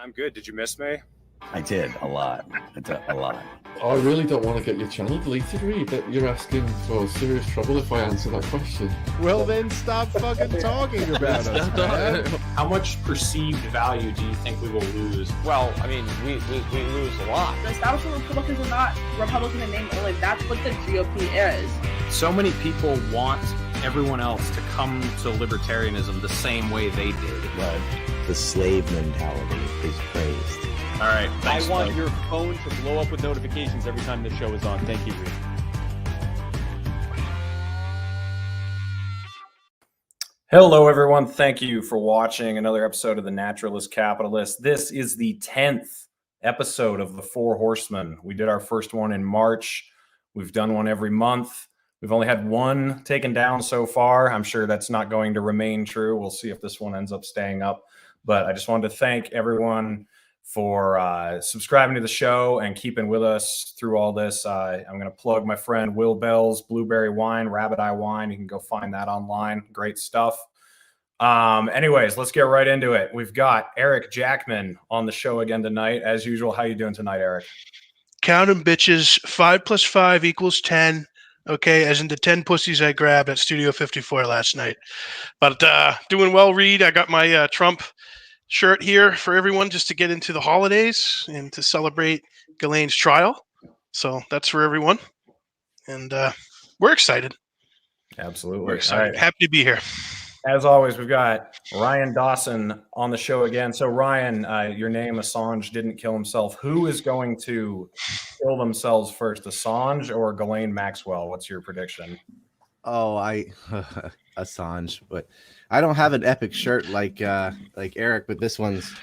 I'm good. Did you miss me? I did a lot. A lot. I really don't want to get your channel deleted, Reed. That you're asking for serious trouble if I answer that question. Well, then stop fucking talking about us, man. How much perceived value do you think we will lose? Well, I mean, we lose a lot. The establishment Republicans are not Republican in name only. That's what the GOP is. So many people want everyone else to come to libertarianism the same way they did. But the slave mentality is praised. All right. Thanks, I want Mike. your phone to blow up with notifications every time the show is on. Thank you, Reed. Hello, everyone. Thank you for watching another episode of The Naturalist Capitalist. This is the 10th episode of The Four Horsemen. We did our first one in March. We've done one every month. We've only had one taken down so far. I'm sure that's not going to remain true. We'll see if this one ends up staying up. But I just wanted to thank everyone for subscribing to the show and keeping with us through all this. I'm going to plug my friend Will Bell's Blueberry Wine, Rabbit Eye Wine. You can go find that online. Great stuff. Anyways, let's get right into it. We've got Eric Jackman on the show again tonight. As usual, how you doing tonight, Eric? Count 'em, bitches. 5 + 5 = 10. Okay, as in the 10 pussies I grabbed at Studio 54 last night. But doing well, Reed. I got my Trump shirt here for everyone just to get into the holidays and to celebrate Ghislaine's trial. So that's for everyone. And we're excited. Absolutely. We're excited. All right. Happy to be here. As always, we've got Ryan Dawson on the show again. So, Ryan, your name, Assange, didn't kill himself. Who is going to kill themselves first, Assange or Ghislaine Maxwell? What's your prediction? Oh, Assange, but I don't have an epic shirt like Eric, but this one's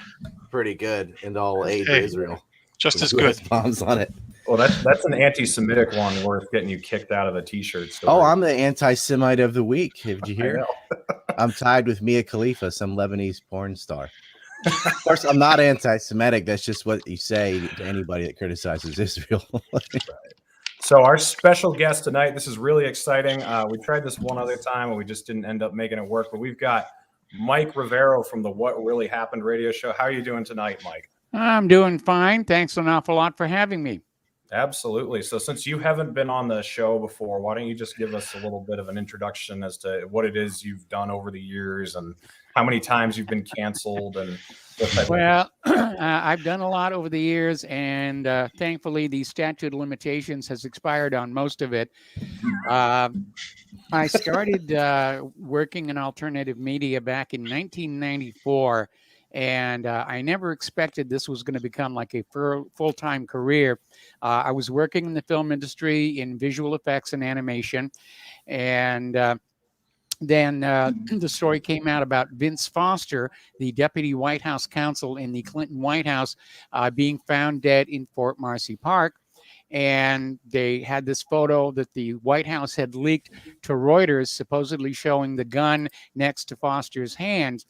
pretty good and all aid to Israel. Just as US good. bombs on it. Well, that's an anti-Semitic one worth getting you kicked out of the T-shirt store. Oh, I'm the anti-Semite of the week. Did you I hear? know. I'm tied with Mia Khalifa, some Lebanese porn star. Of course, I'm not anti-Semitic. That's just what you say to anybody that criticizes Israel. So our special guest tonight, this is really exciting. We tried this one other time and we just didn't end up making it work, but we've got Mike Rivero from the What Really Happened radio show. How are you doing tonight, Mike? I'm doing fine. Thanks an awful lot for having me. Absolutely. So since you haven't been on the show before, why don't you just give us a little bit of an introduction as to what it is you've done over the years and how many times you've been canceled and what type Well, I've done a lot over the years, and thankfully the statute of limitations has expired on most of it. I started working in alternative media back in 1994, and I never expected this was going to become like a full-time career. I was working in the film industry in visual effects and animation, and then the story came out about Vince Foster, the deputy White House counsel in the Clinton White House, being found dead in Fort Marcy Park. And they had this photo that the White House had leaked to Reuters, supposedly showing the gun next to Foster's hand.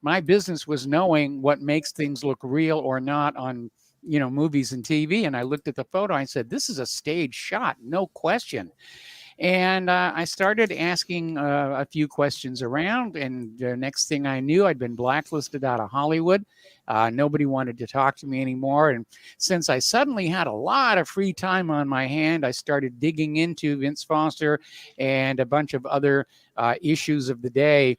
My business was knowing what makes things look real or not on, movies and TV. And I looked at the photo. I said, this is a staged shot, no question. And I started asking a few questions around. And the next thing I knew, I'd been blacklisted out of Hollywood. Nobody wanted to talk to me anymore. And since I suddenly had a lot of free time on my hand, I started digging into Vince Foster and a bunch of other issues of the day.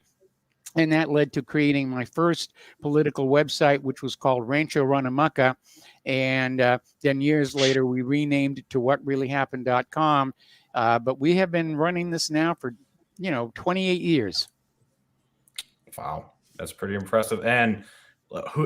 And that led to creating my first political website, which was called Rancho Runamucka. And then years later, we renamed it to whatreallyhappened.com. But we have been running this now for, 28 years. Wow, that's pretty impressive. And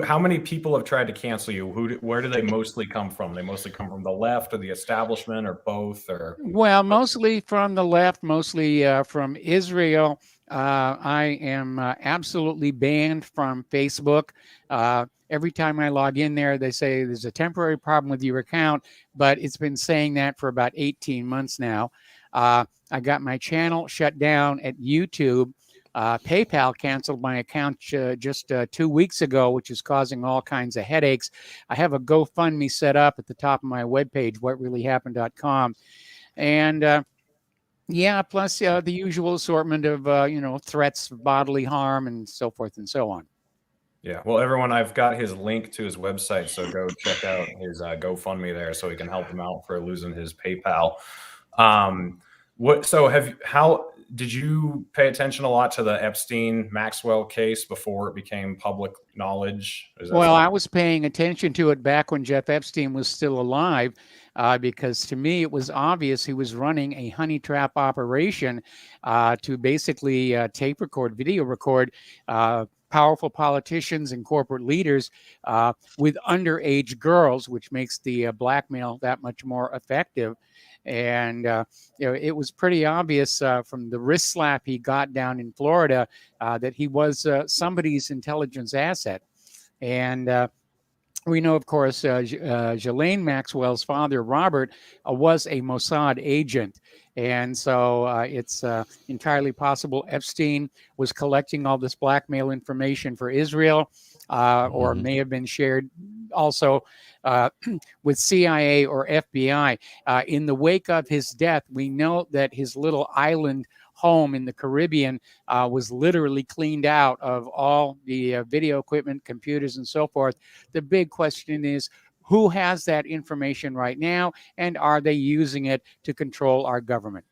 how many people have tried to cancel you? Where do they mostly come from? They mostly come from the left or the establishment or both? Or well, mostly from the left, mostly from Israel. I am absolutely banned from Facebook. Every time I log in there, they say there's a temporary problem with your account, but it's been saying that for about 18 months now. I got my channel shut down at YouTube. PayPal canceled my account just 2 weeks ago, which is causing all kinds of headaches. I have a GoFundMe set up at the top of my webpage, whatreallyhappened.com. And yeah, plus the usual assortment of, threats of bodily harm and so forth and so on. Yeah. Well, everyone, I've got his link to his website, so go check out his GoFundMe there, so we can help him out for losing his PayPal. How did you pay attention a lot to the Epstein Maxwell case before it became public knowledge? Well, I was paying attention to it back when Jeff Epstein was still alive, because to me it was obvious he was running a honey trap operation to basically tape record, video record powerful politicians and corporate leaders with underage girls, which makes the blackmail that much more effective. And it was pretty obvious from the wrist slap he got down in Florida that he was somebody's intelligence asset. And we know, of course, Ghislaine Maxwell's father, Robert, was a Mossad agent. And so it's entirely possible Epstein was collecting all this blackmail information for Israel, or may have been shared also with CIA or FBI. In the wake of his death, we know that his little island home in the Caribbean was literally cleaned out of all the video equipment, computers, and so forth. The big question is, who has that information right now, and are they using it to control our government?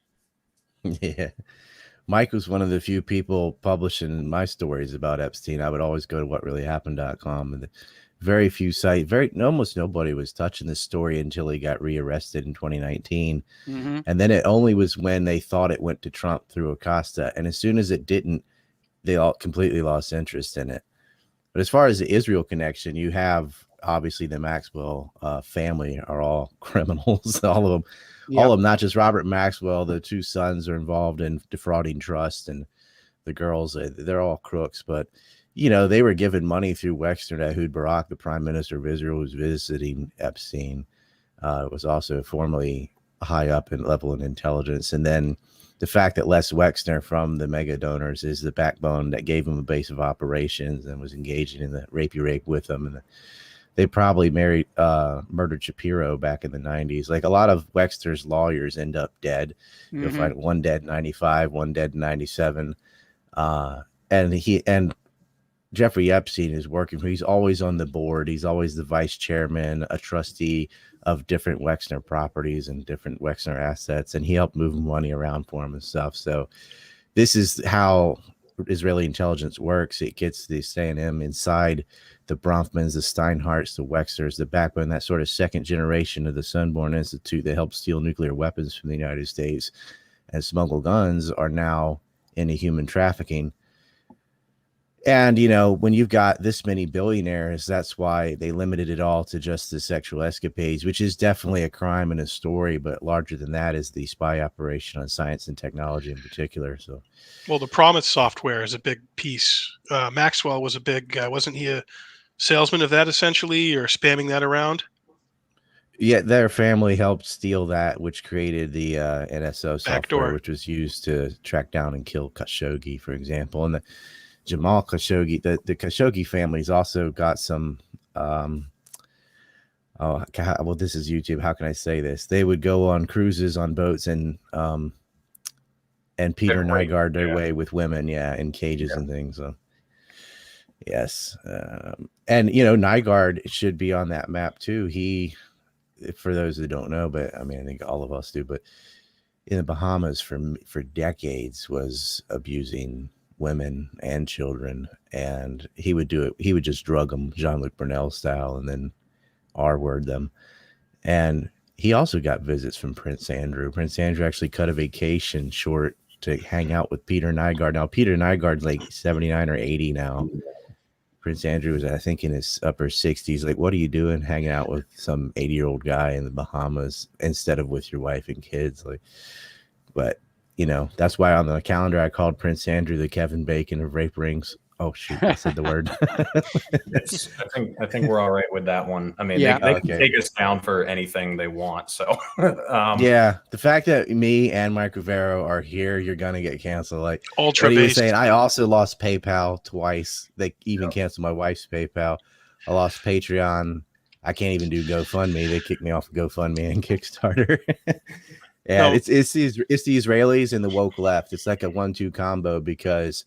Yeah. Mike was one of the few people publishing my stories about Epstein. I would always go to whatreallyhappened.com, and very few sites, almost nobody was touching this story until he got rearrested in 2019. And then it only was when they thought it went to Trump through Acosta. And as soon as it didn't, they all completely lost interest in it. But as far as the Israel connection, you have obviously the Maxwell family are all criminals, all of them. Yep. All of them, not just Robert Maxwell. The two sons are involved in defrauding trust, and the girls, they're all crooks. But, you know, they were given money through Wexner to Ehud Barak, the prime minister of Israel, who's visiting Epstein. Was also formerly high up in level in intelligence. And then the fact that Les Wexner from the mega donors is the backbone that gave him a base of operations and was engaging in the rapey rape with them. And they probably murdered Shapiro back in the 90s. Like a lot of Wexner's lawyers end up dead. You'll find one dead in 95, one dead in 97. And Jeffrey Epstein is working. He's always on the board. He's always the vice chairman, a trustee of different Wexner properties and different Wexner assets. And he helped move money around for him and stuff. So this is how Israeli intelligence works. It gets the SANM inside the Bronfmans, the Steinhardts, the Wexners, the backbone, that sort of second generation of the Sunborn Institute that helped steal nuclear weapons from the United States and smuggle guns are now into human trafficking. And, you know, when you've got this many billionaires, that's why they limited it all to just the sexual escapades, which is definitely a crime in a story. But larger than that is the spy operation on science and technology in particular. So, well, the Promise software is a big piece. Maxwell was a big, wasn't he a salesman of that essentially, or spamming that around? Yeah, their family helped steal that, which created the NSO software, which was used to track down and kill Khashoggi, for example. And the Jamal Khashoggi, the Khashoggi family's also got some well, this is YouTube. How can I say this? They would go on cruises on boats and Peter Nygaard their way with women, in cages and things. So yes. And you know, Nygaard should be on that map too. He, for those that don't know, but I mean, I think all of us do, but in the Bahamas for decades was abusing women and children, and he would do it. He would just drug them Jean-Luc Brunel style and then R-word them. And he also got visits from Prince Andrew. Prince Andrew actually cut a vacation short to hang out with Peter Nygaard. Now, Peter Nygaard's like 79 or 80 now. Prince Andrew was, I think, in his upper 60s. Like, what are you doing hanging out with some 80-year-old guy in the Bahamas instead of with your wife and kids? Like, but you know, that's why on the calendar I called Prince Andrew the Kevin Bacon of rape rings. Oh shoot, I said the word. I think we're all right with that one. I mean, they can take us down for anything they want. So yeah, the fact that me and Mike Rivero are here, you're gonna get canceled. Like ultra what he was based. saying, I also lost PayPal twice. They even canceled my wife's PayPal. I lost Patreon. I can't even do GoFundMe. They kicked me off of GoFundMe and Kickstarter. Yeah, it's the Israelis and the woke left. It's like a 1-2 combo because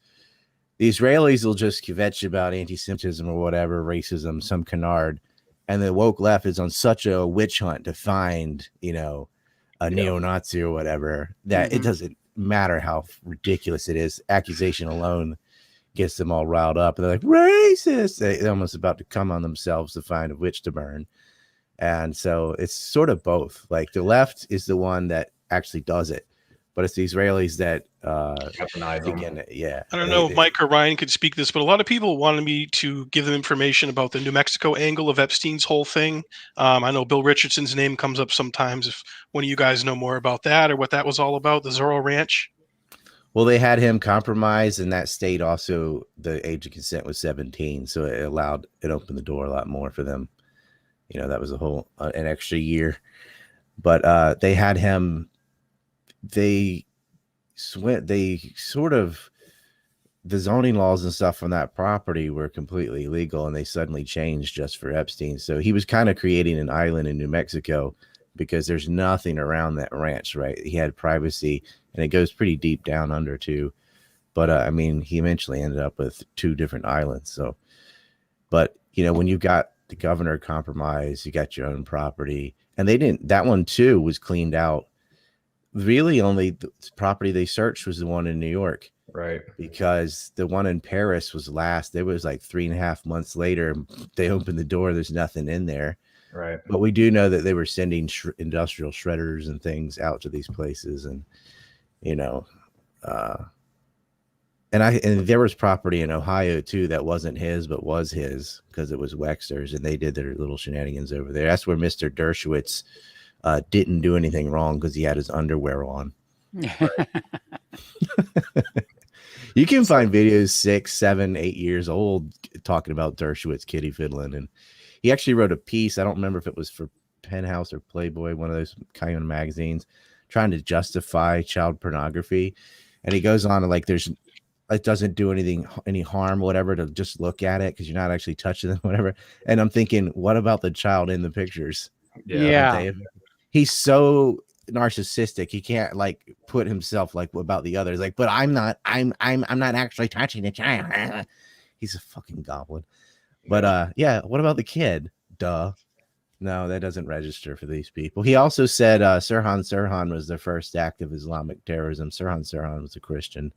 The Israelis will just kvetch about anti-Semitism or whatever, racism, some canard, and the woke left is on such a witch hunt to find, a neo-Nazi or whatever, that it doesn't matter how ridiculous it is. Accusation alone gets them all riled up. And they're like, racist. They're almost about to come on themselves to find a witch to burn. And so it's sort of both. Like the left is the one that actually does it, but it's the Israelis that begin it. Yeah. I don't know if Mike or Ryan could speak this, but a lot of people wanted me to give them information about the New Mexico angle of Epstein's whole thing. I know Bill Richardson's name comes up sometimes. If one of you guys know more about that or what that was all about, the Zorro Ranch. Well, they had him compromised, and that state also, the age of consent was 17. So it opened the door a lot more for them. That was a whole, an extra year. But they had him, the zoning laws and stuff on that property were completely legal, and they suddenly changed just for Epstein. So he was kind of creating an island in New Mexico because there's nothing around that ranch, right? He had privacy, and it goes pretty deep down under too. But he eventually ended up with 2 different islands. So, but when you've got the governor compromised, you got your own property, and that one too was cleaned out. Really only the property they searched was the one in New York. Right. Because the one in Paris was last. It was like 3.5 months later. They opened the door. There's nothing in there. Right. But we do know that they were sending industrial shredders and things out to these places. And, and there was property in Ohio too that wasn't his, but was his because it was Wexler's, and they did their little shenanigans over there. That's where Mr. Dershowitz didn't do anything wrong because he had his underwear on. You can find videos 6, 7, 8 years old talking about Dershowitz kitty fiddling, and he actually wrote a piece. I don't remember if it was for Penthouse or Playboy, one of those kind of magazines, trying to justify child pornography. And he goes on to it doesn't do any harm, whatever, to just look at it because you're not actually touching them, whatever. And I'm thinking, what about the child in the pictures? Yeah. He's so narcissistic. He can't put himself about the others. But I'm not actually touching the child. He's a fucking goblin. But what about the kid? Duh. No, that doesn't register for these people. He also said Sirhan Sirhan was the first act of Islamic terrorism. Sirhan Sirhan was a Christian.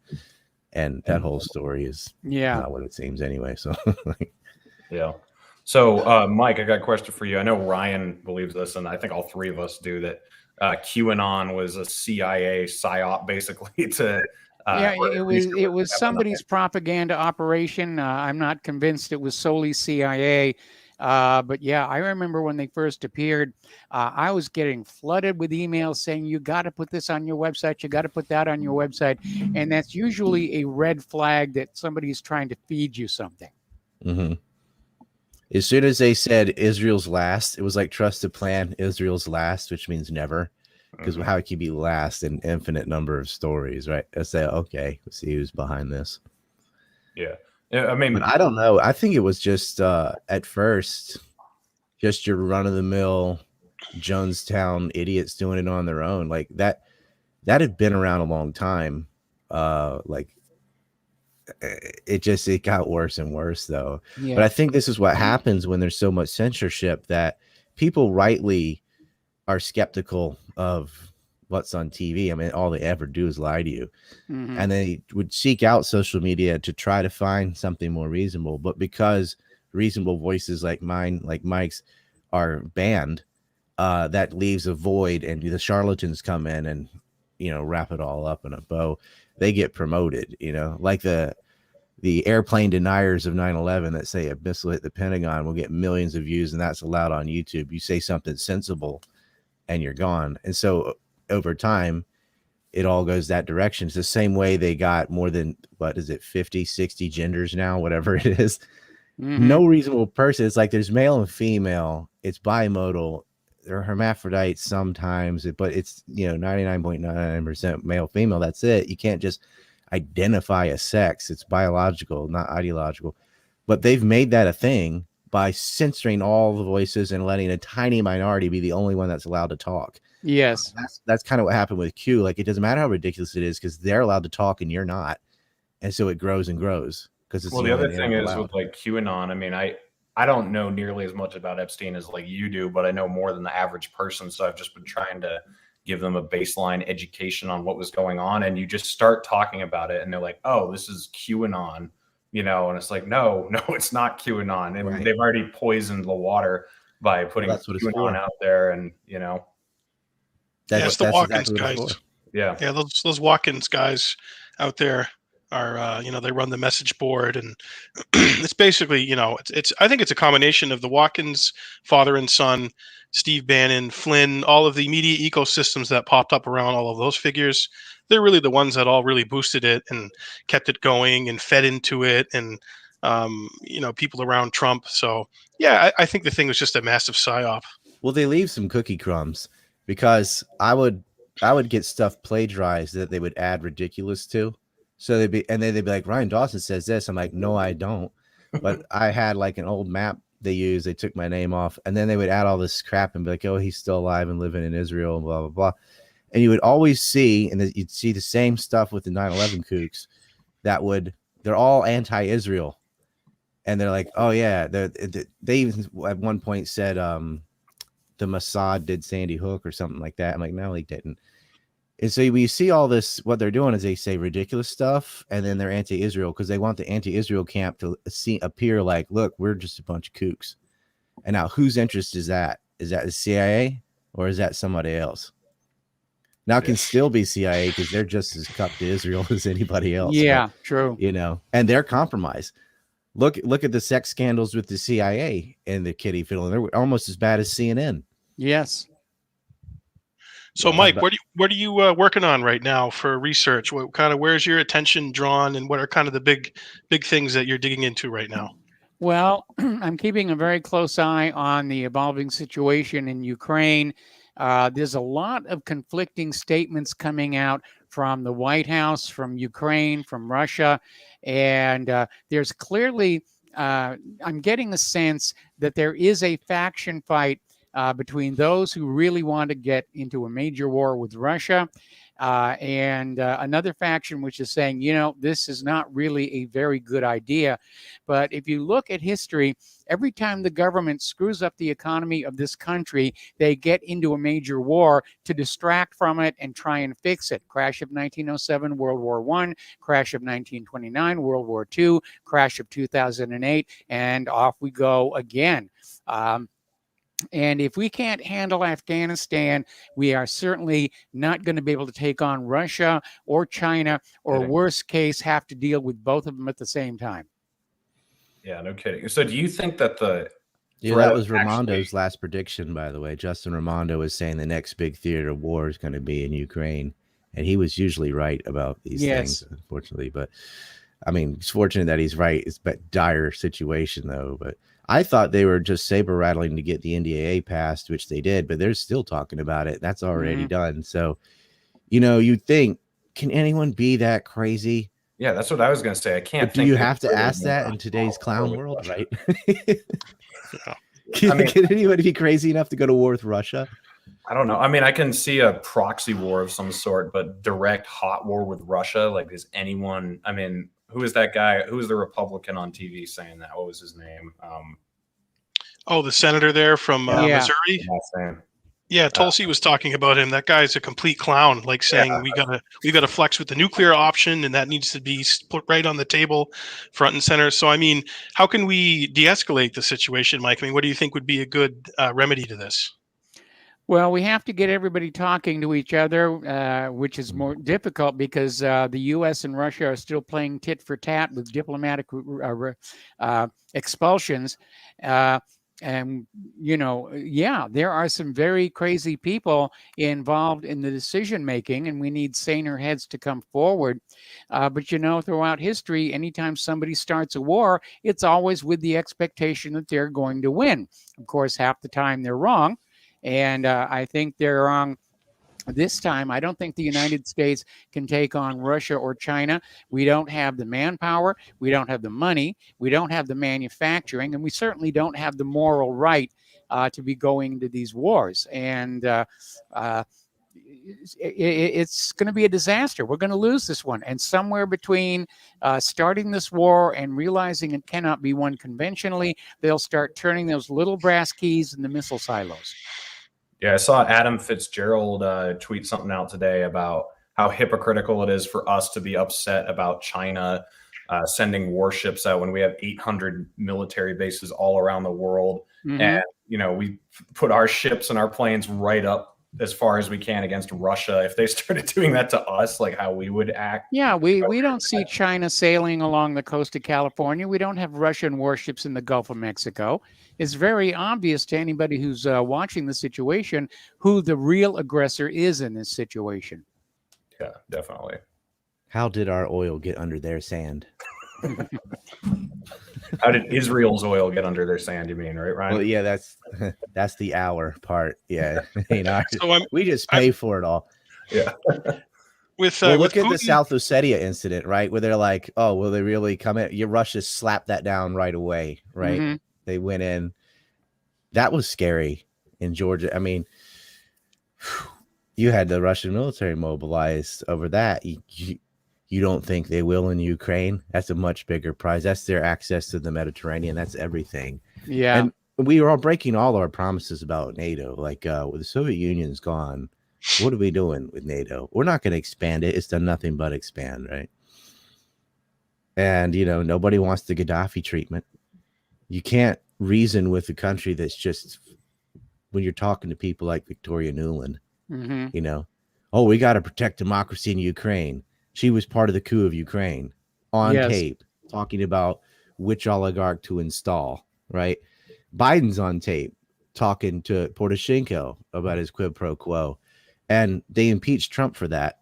And that whole story is not what it seems anyway. So, yeah. So, Mike, I got a question for you. I know Ryan believes this, and I think all 3 of us do, that QAnon was a CIA psyop, basically. It was somebody's propaganda operation. I'm not convinced it was solely CIA. But yeah, I remember when they first appeared, I was getting flooded with emails saying, you got to put this on your website. You got to put that on your website. And that's usually a red flag that somebody's trying to feed you something. Mm-hmm. As soon as they said Israel's last, it was like trust the plan, Israel's last, which means never. Because how can you be last in infinite number of stories, right? I say, okay, let's see who's behind this. Yeah. I mean, but I don't know. I think it was just at first, just your run-of-the-mill Jonestown idiots doing it on their own. Like that had been around a long time. It got worse and worse though. Yeah. But I think this is what happens when there's so much censorship that people rightly are skeptical of what's on TV. I mean, all they ever do is lie to you. Mm-hmm. And they would seek out social media to try to find something more reasonable. But because reasonable voices like mine, like Mike's, are banned, that leaves a void, and the charlatans come in and, wrap it all up in a bow. They get promoted, like the airplane deniers of 9/11 that say a missile hit the Pentagon will get millions of views, and that's allowed on YouTube. You say something sensible and you're gone. And so over time, it all goes that direction. It's the same way they got more than, 50, 60 genders now, whatever it is. Mm-hmm. No reasonable person. It's like there's male and female. It's bimodal. They're hermaphrodites sometimes, but it's 99.99% male, female. That's it. You can't just identify a sex. It's biological, not ideological. But they've made that a thing by censoring all the voices and letting a tiny minority be the only one that's allowed to talk. Yes, that's kind of what happened with Q. Like, it doesn't matter how ridiculous it is, because they're allowed to talk and you're not. and so it grows and grows because it's Well, the the only other thing narrative is allowed. with like QAnon. I mean, I don't know nearly as much about Epstein as like you do, but I know more than the average person. So I've just been trying to give them a baseline education on what was going on. And you just start talking about it, and they're like, "Oh, this is QAnon," and it's like, no, it's not QAnon, and Right. they've already poisoned the water by putting that's what it's QAnon for. out there, and It's the that's Watkins exactly what it's guys. for. yeah. Yeah, those Watkins guys out there are they run the message board, and it's basically it's I think it's a combination of the Watkins father and son, Steve Bannon, Flynn, all of the media ecosystems that popped up around all of those figures. They're really the ones that all really boosted it and kept it going and fed into it, and people around Trump. So yeah, I think the thing was just a massive psyop. Well, they leave some cookie crumbs because I would get stuff plagiarized that they would add ridiculous to. So they'd be like, Ryan Dawson says this. I'm like, no, I don't. But I had like an old map they used. They took my name off, and then they would add all this crap and be like, oh, he's still alive and living in Israel and blah, blah, blah. And you would always see, and you'd see the same stuff with the 9/11 kooks they're all anti-Israel. And they're like, oh yeah, they even at one point said, the Mossad did Sandy Hook or something like that. I'm like, no, he didn't. And so we see all this, what they're doing is they say ridiculous stuff, and then they're anti-Israel because they want the anti-Israel camp to appear like, look, we're just a bunch of kooks. And now whose interest is that? Is that the CIA or is that somebody else? Now it can still be CIA because they're just as cupped to Israel as anybody else. Yeah, but, true. And they're compromised. Look at the sex scandals with the CIA and the kitty fiddling. They're almost as bad as CNN. Yes. So, Mike, what are you working on right now for research? Where's your attention drawn, and what are kind of the big things that you're digging into right now? Well, I'm keeping a very close eye on the evolving situation in Ukraine. There's a lot of conflicting statements coming out from the White House, from Ukraine, from Russia, and there's clearly, I'm getting a sense that there is a faction fight between those who really want to get into a major war with Russia and another faction which is saying, this is not really a very good idea. But if you look at history, every time the government screws up the economy of this country, they get into a major war to distract from it and try and fix it. Crash of 1907, World War I, crash of 1929, World War II, crash of 2008, and off we go again. And if we can't handle Afghanistan, we are certainly not going to be able to take on Russia or China, or worst case, have to deal with both of them at the same time. Yeah, no kidding. So do you think that that was Raimondo's last prediction, by the way? Justin Raimondo is saying the next big theater of war is going to be in Ukraine. And he was usually right about these things, unfortunately. But I mean, it's fortunate that he's right. It's a dire situation, though. But I thought they were just saber rattling to get the NDAA passed, which they did, but they're still talking about it. That's already done. So, you'd think, can anyone be that crazy? Yeah, that's what I was going to say. I can't. But do you have to ask that in today's clown world, right? Can anybody be crazy enough to go to war with Russia? I don't know. I mean, I can see a proxy war of some sort, but direct hot war with Russia, like, is anyone? I mean, who is that guy? Who is the Republican on TV saying that? What was his name? The senator there from Missouri. Yeah, Tulsi was talking about him. That guy's a complete clown, like saying we gotta flex with the nuclear option, and that needs to be put right on the table, front and center. So, I mean, how can we de-escalate the situation, Mike? I mean, what do you think would be a good remedy to this? Well, we have to get everybody talking to each other, which is more difficult because the U.S. and Russia are still playing tit for tat with diplomatic expulsions. And, there are some very crazy people involved in the decision making, and we need saner heads to come forward. But, throughout history, anytime somebody starts a war, it's always with the expectation that they're going to win. Of course, half the time they're wrong. And I think they're wrong this time. I don't think the United States can take on Russia or China. We don't have the manpower. We don't have the money. We don't have the manufacturing. And we certainly don't have the moral right to be going into these wars. And it's going to be a disaster. We're going to lose this one. And somewhere between starting this war and realizing it cannot be won conventionally, they'll start turning those little brass keys in the missile silos. Yeah, I saw Adam Fitzgerald tweet something out today about how hypocritical it is for us to be upset about China sending warships out when we have 800 military bases all around the world. Mhm. And, we put our ships and our planes right up as far as we can against Russia. If they started doing that to us, like how we would act. Yeah, we don't see China sailing along the coast of California. We don't have Russian warships in the Gulf of Mexico. It's very obvious to anybody who's watching the situation who the real aggressor is in this situation. Yeah, definitely. How did our oil get under their sand? How did Israel's oil get under their sand? You mean, right, Ryan? Well, yeah, that's the our part. Yeah, So we just pay for it all. Yeah. With Well, with look at the Putin- South Ossetia incident, right? Where they're like, "Oh, will they really come in?" Your Russia slapped that down right away, right? Mhm. They went in. That was scary in Georgia. I mean, you had the Russian military mobilized over that. You don't think they will in Ukraine? That's a much bigger prize. That's their access to the Mediterranean. That's everything. Yeah. And we were all breaking all our promises about NATO. Like, with the Soviet Union's gone, what are we doing with NATO? We're not going to expand it. It's done nothing but expand, right? And, nobody wants the Gaddafi treatment. You can't reason with a country that's just, when you're talking to people like Victoria Nuland, Mhm. Oh, we got to protect democracy in Ukraine. She was part of the coup of Ukraine on Yes. tape, talking about which oligarch to install, right? Biden's on tape talking to Poroshenko about his quid pro quo. And they impeached Trump for that,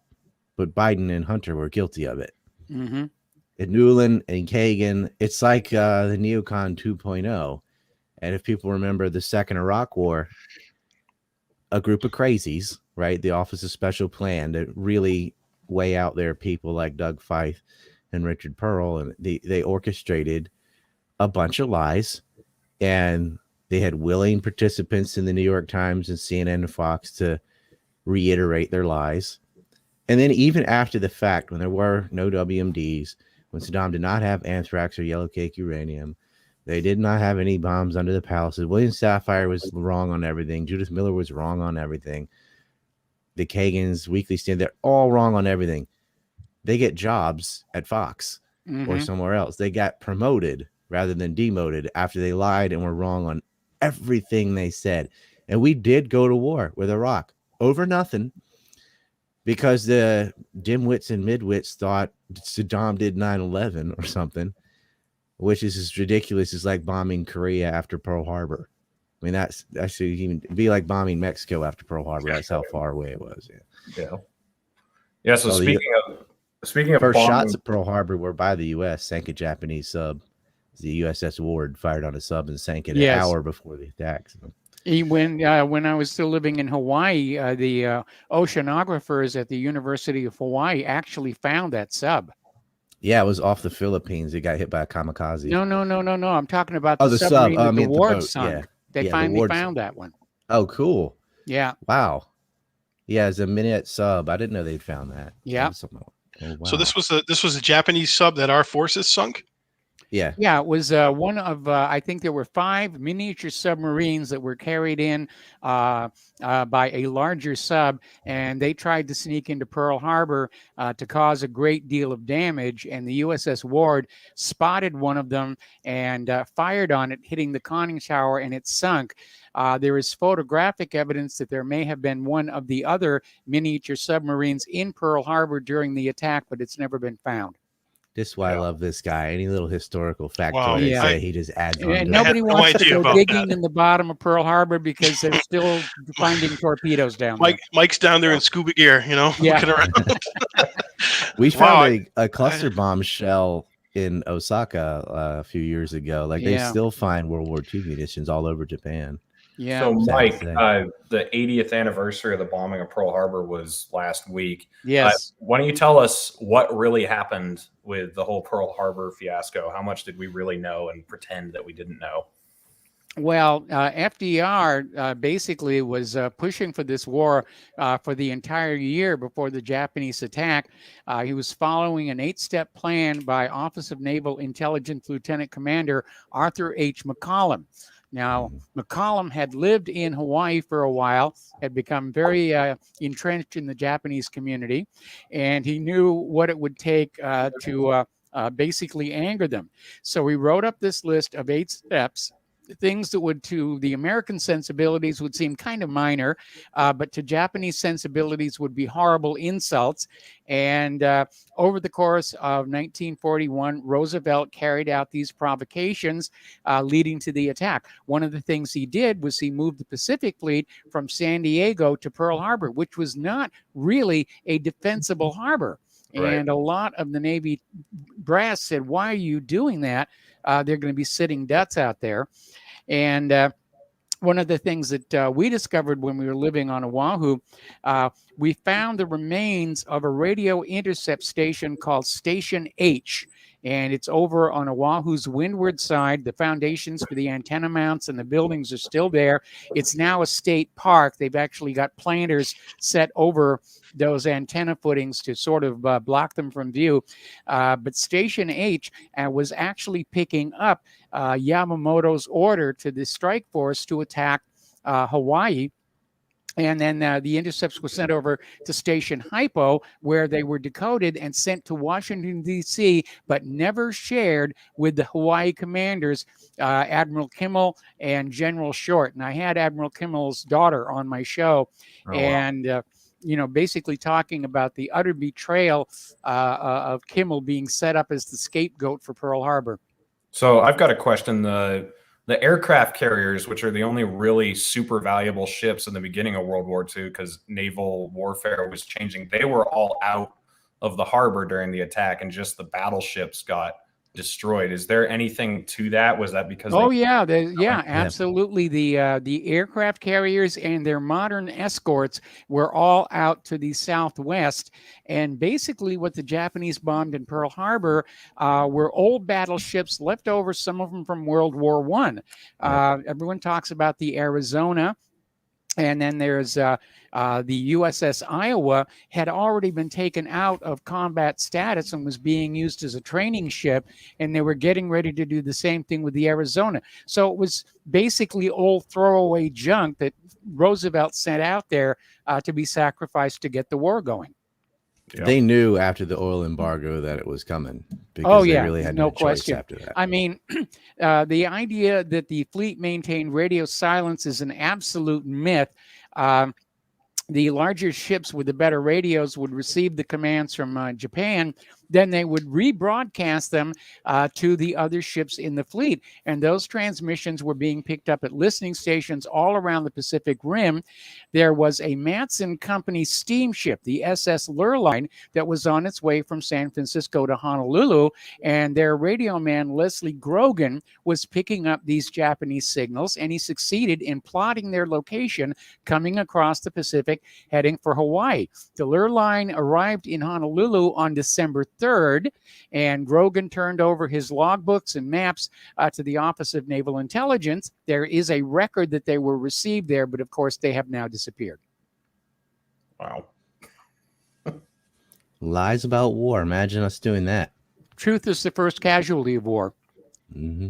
but Biden and Hunter were guilty of it. Mhm. And Nuland and Kagan, it's like the neocon 2.0. And if people remember the second Iraq War, a group of crazies, right? The Office of Special Plan that really weigh out there people like Doug Feith and Richard Pearl, and they orchestrated a bunch of lies, and they had willing participants in the New York Times and CNN and Fox to reiterate their lies. And then even after the fact, when there were no WMDs, when Saddam did not have anthrax or yellow cake uranium, they did not have any bombs under the palaces. William Safire was wrong on everything. Judith Miller was wrong on everything. The Kagans, Weekly Stand, they're all wrong on everything. They get jobs at Fox or somewhere else. They got promoted rather than demoted after they lied and were wrong on everything they said. And we did go to war with Iraq over nothing because the dimwits and midwits thought Saddam did 9/11 or something, which is as ridiculous as like bombing Korea after Pearl Harbor. I mean, that's actually even be like bombing Mexico after Pearl Harbor. That's how far away it was. Yeah. So Well, speaking of first bombing, shots at Pearl Harbor were by the U.S. sank a Japanese sub. The USS Ward fired on a sub and sank it an hour before the attack. So. When I was still living in Hawaii, the oceanographers at the University of Hawaii actually found that sub. Yeah, it was off the Philippines. It got hit by a kamikaze. No. I'm talking about Oh, the the submarine sub. that the The Ward boat. sunk. Yeah. They Yeah, the finally Ward found that one. Oh, cool. Yeah. Wow. Yeah, it's a minute sub. I didn't know they'd found that. Yeah. Oh, wow. So this was a Japanese sub that our forces sunk. Yeah. Yeah, it was one of, I think there were 5 miniature submarines that were carried in by a larger sub, and they tried to sneak into Pearl Harbor to cause a great deal of damage, and the USS Ward spotted one of them and fired on it, hitting the conning tower, and it sunk. There is photographic evidence that there may have been one of the other miniature submarines in Pearl Harbor during the attack, but it's never been found. This is why I love this guy. Any little historical factoid Wow. Yeah. say he just adds on. And to nobody I had no wants to idea go about digging that. in the bottom of Pearl Harbor because they're still finding torpedoes down there. Mike's down there in scuba gear, Yeah. looking around. We Wow, found a cluster bomb shell in Osaka a few years ago. Like they Yeah. still find World War II munitions all over Japan. Yeah. So, Mike, Sad the 80th anniversary of the bombing of Pearl Harbor was last week. Yes. Why don't you tell us what really happened with the whole Pearl Harbor fiasco? How much did we really know and pretend that we didn't know? Well, FDR basically was pushing for this war for the entire year before the Japanese attack. He was following an 8-step plan by Office of Naval Intelligence Lieutenant Commander Arthur H. McCollum. Now, McCollum had lived in Hawaii for a while, had become very entrenched in the Japanese community, and he knew what it would take to basically anger them. So he wrote up this list of 8 steps, things that would, to the American sensibilities, would seem kind of minor, but to Japanese sensibilities would be horrible insults. And over the course of 1941, Roosevelt carried out these provocations leading to the attack. One of the things he did was he moved the Pacific Fleet from San Diego to Pearl Harbor, which was not really a defensible harbor. Right. And a lot of the Navy brass said, why are you doing that? They're going to be sitting ducks out there. And one of the things that we discovered when we were living on Oahu, we found the remains of a radio intercept station called Station H. And it's over on Oahu's windward side. The foundations for the antenna mounts and the buildings are still there. It's now a state park. They've actually got planters set over those antenna footings to sort of block them from view. But Station H was actually picking up Yamamoto's order to the strike force to attack Hawaii. And then the intercepts were sent over to Station Hypo, where they were decoded and sent to Washington, D.C., but never shared with the Hawaii commanders, Admiral Kimmel and General Short. And I had Admiral Kimmel's daughter on my show. And basically talking about the utter betrayal of Kimmel being set up as the scapegoat for Pearl Harbor. So I've got a question. The aircraft carriers, which are the only really super valuable ships in the beginning of World War II, because naval warfare was changing, they were all out of the harbor during the attack, and just the battleships got destroyed. Is there anything to that? Was that because? Absolutely. The aircraft carriers and their modern escorts were all out to the southwest, and basically what the Japanese bombed in Pearl Harbor were old battleships left over, some of them from World War I. Everyone talks about the Arizona. And then there's the USS Iowa had already been taken out of combat status and was being used as a training ship. And they were getting ready to do the same thing with the Arizona. So it was basically old throwaway junk that Roosevelt sent out there to be sacrificed to get the war going. Yeah. They knew after the oil embargo that it was coming, because they really had no choice after that. I mean, the idea that the fleet maintained radio silence is an absolute myth. The larger ships with the better radios would receive the commands from Japan. Then they would rebroadcast them to the other ships in the fleet. And those transmissions were being picked up at listening stations all around the Pacific Rim. There was a Matson Company steamship, the SS Lurline, that was on its way from San Francisco to Honolulu. And their radio man, Leslie Grogan, was picking up these Japanese signals. And he succeeded in plotting their location coming across the Pacific, heading for Hawaii. The Lurline arrived in Honolulu on December 3rd, and Grogan turned over his logbooks and maps to the Office of Naval Intelligence. There is a record that they were received there, but of course they have now disappeared. Wow. Lies about war. Imagine us doing that. Truth is the first casualty of war. Mm-hmm.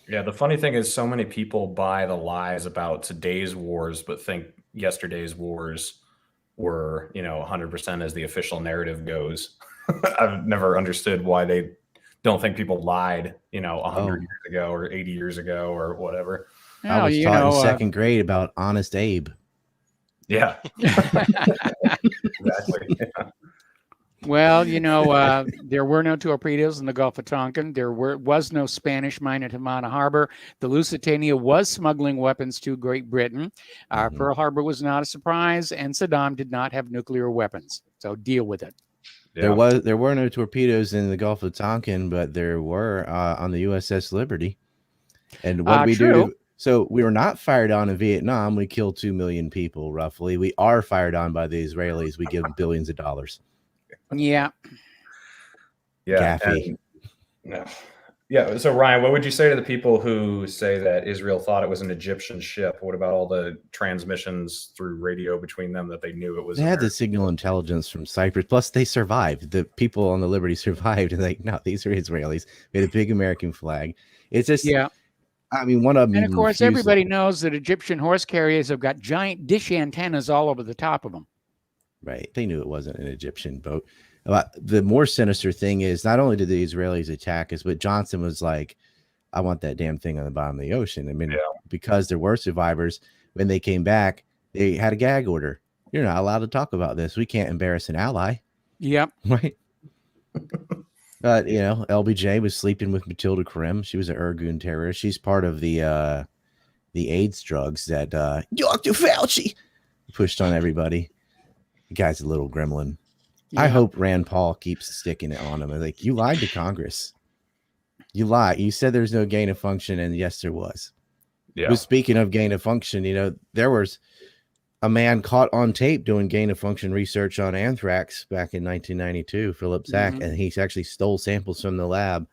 Yeah, the funny thing is so many people buy the lies about today's wars, but think yesterday's wars were, 100% as the official narrative goes. I've never understood why they don't think people lied, 100 years ago or 80 years ago or whatever. I was taught in second grade about Honest Abe. Yeah. Exactly. Yeah. Well, there were no torpedoes in the Gulf of Tonkin. There was no Spanish mine at Havana Harbor. The Lusitania was smuggling weapons to Great Britain. Pearl Harbor was not a surprise, and Saddam did not have nuclear weapons. So deal with it. Yeah. There were no torpedoes in the Gulf of Tonkin, but there were on the USS Liberty. And what we do? So we were not fired on in Vietnam. We killed 2 million people, roughly. We are fired on by the Israelis. We give them billions of dollars. Yeah. Yeah. Gaffy. Yeah. So Ryan, what would you say to the people who say that Israel thought it was an Egyptian ship? What about all the transmissions through radio between them that they knew it was? They had the American? signal intelligence from Cyprus. Plus, they survived. The people on the Liberty survived. And like, no, these are Israelis. We had a big American flag. It's just, Yeah. I mean, one of them. And of even course, refused everybody knows that Egyptian horse carriers have got giant dish antennas all over the top of them. Right. They knew it wasn't an Egyptian boat. The more sinister thing is not only did the Israelis attack us, but Johnson was like, I want that damn thing on the bottom of the ocean. I mean, because there were survivors, when they came back, they had a gag order. You're not allowed to talk about this. We can't embarrass an ally. Yep. Right. LBJ was sleeping with Matilda Krim. She was an Irgun terrorist. She's part of the AIDS drugs that Dr. Fauci pushed on everybody. The guy's a little gremlin. Yeah. I hope Rand Paul keeps sticking it on him. Like, you lied to Congress. You lied. You said there's no gain of function, and yes, there was. Yeah. But speaking of gain of function, there was a man caught on tape doing gain of function research on anthrax back in 1992, Philip Zach, and he actually stole samples from the lab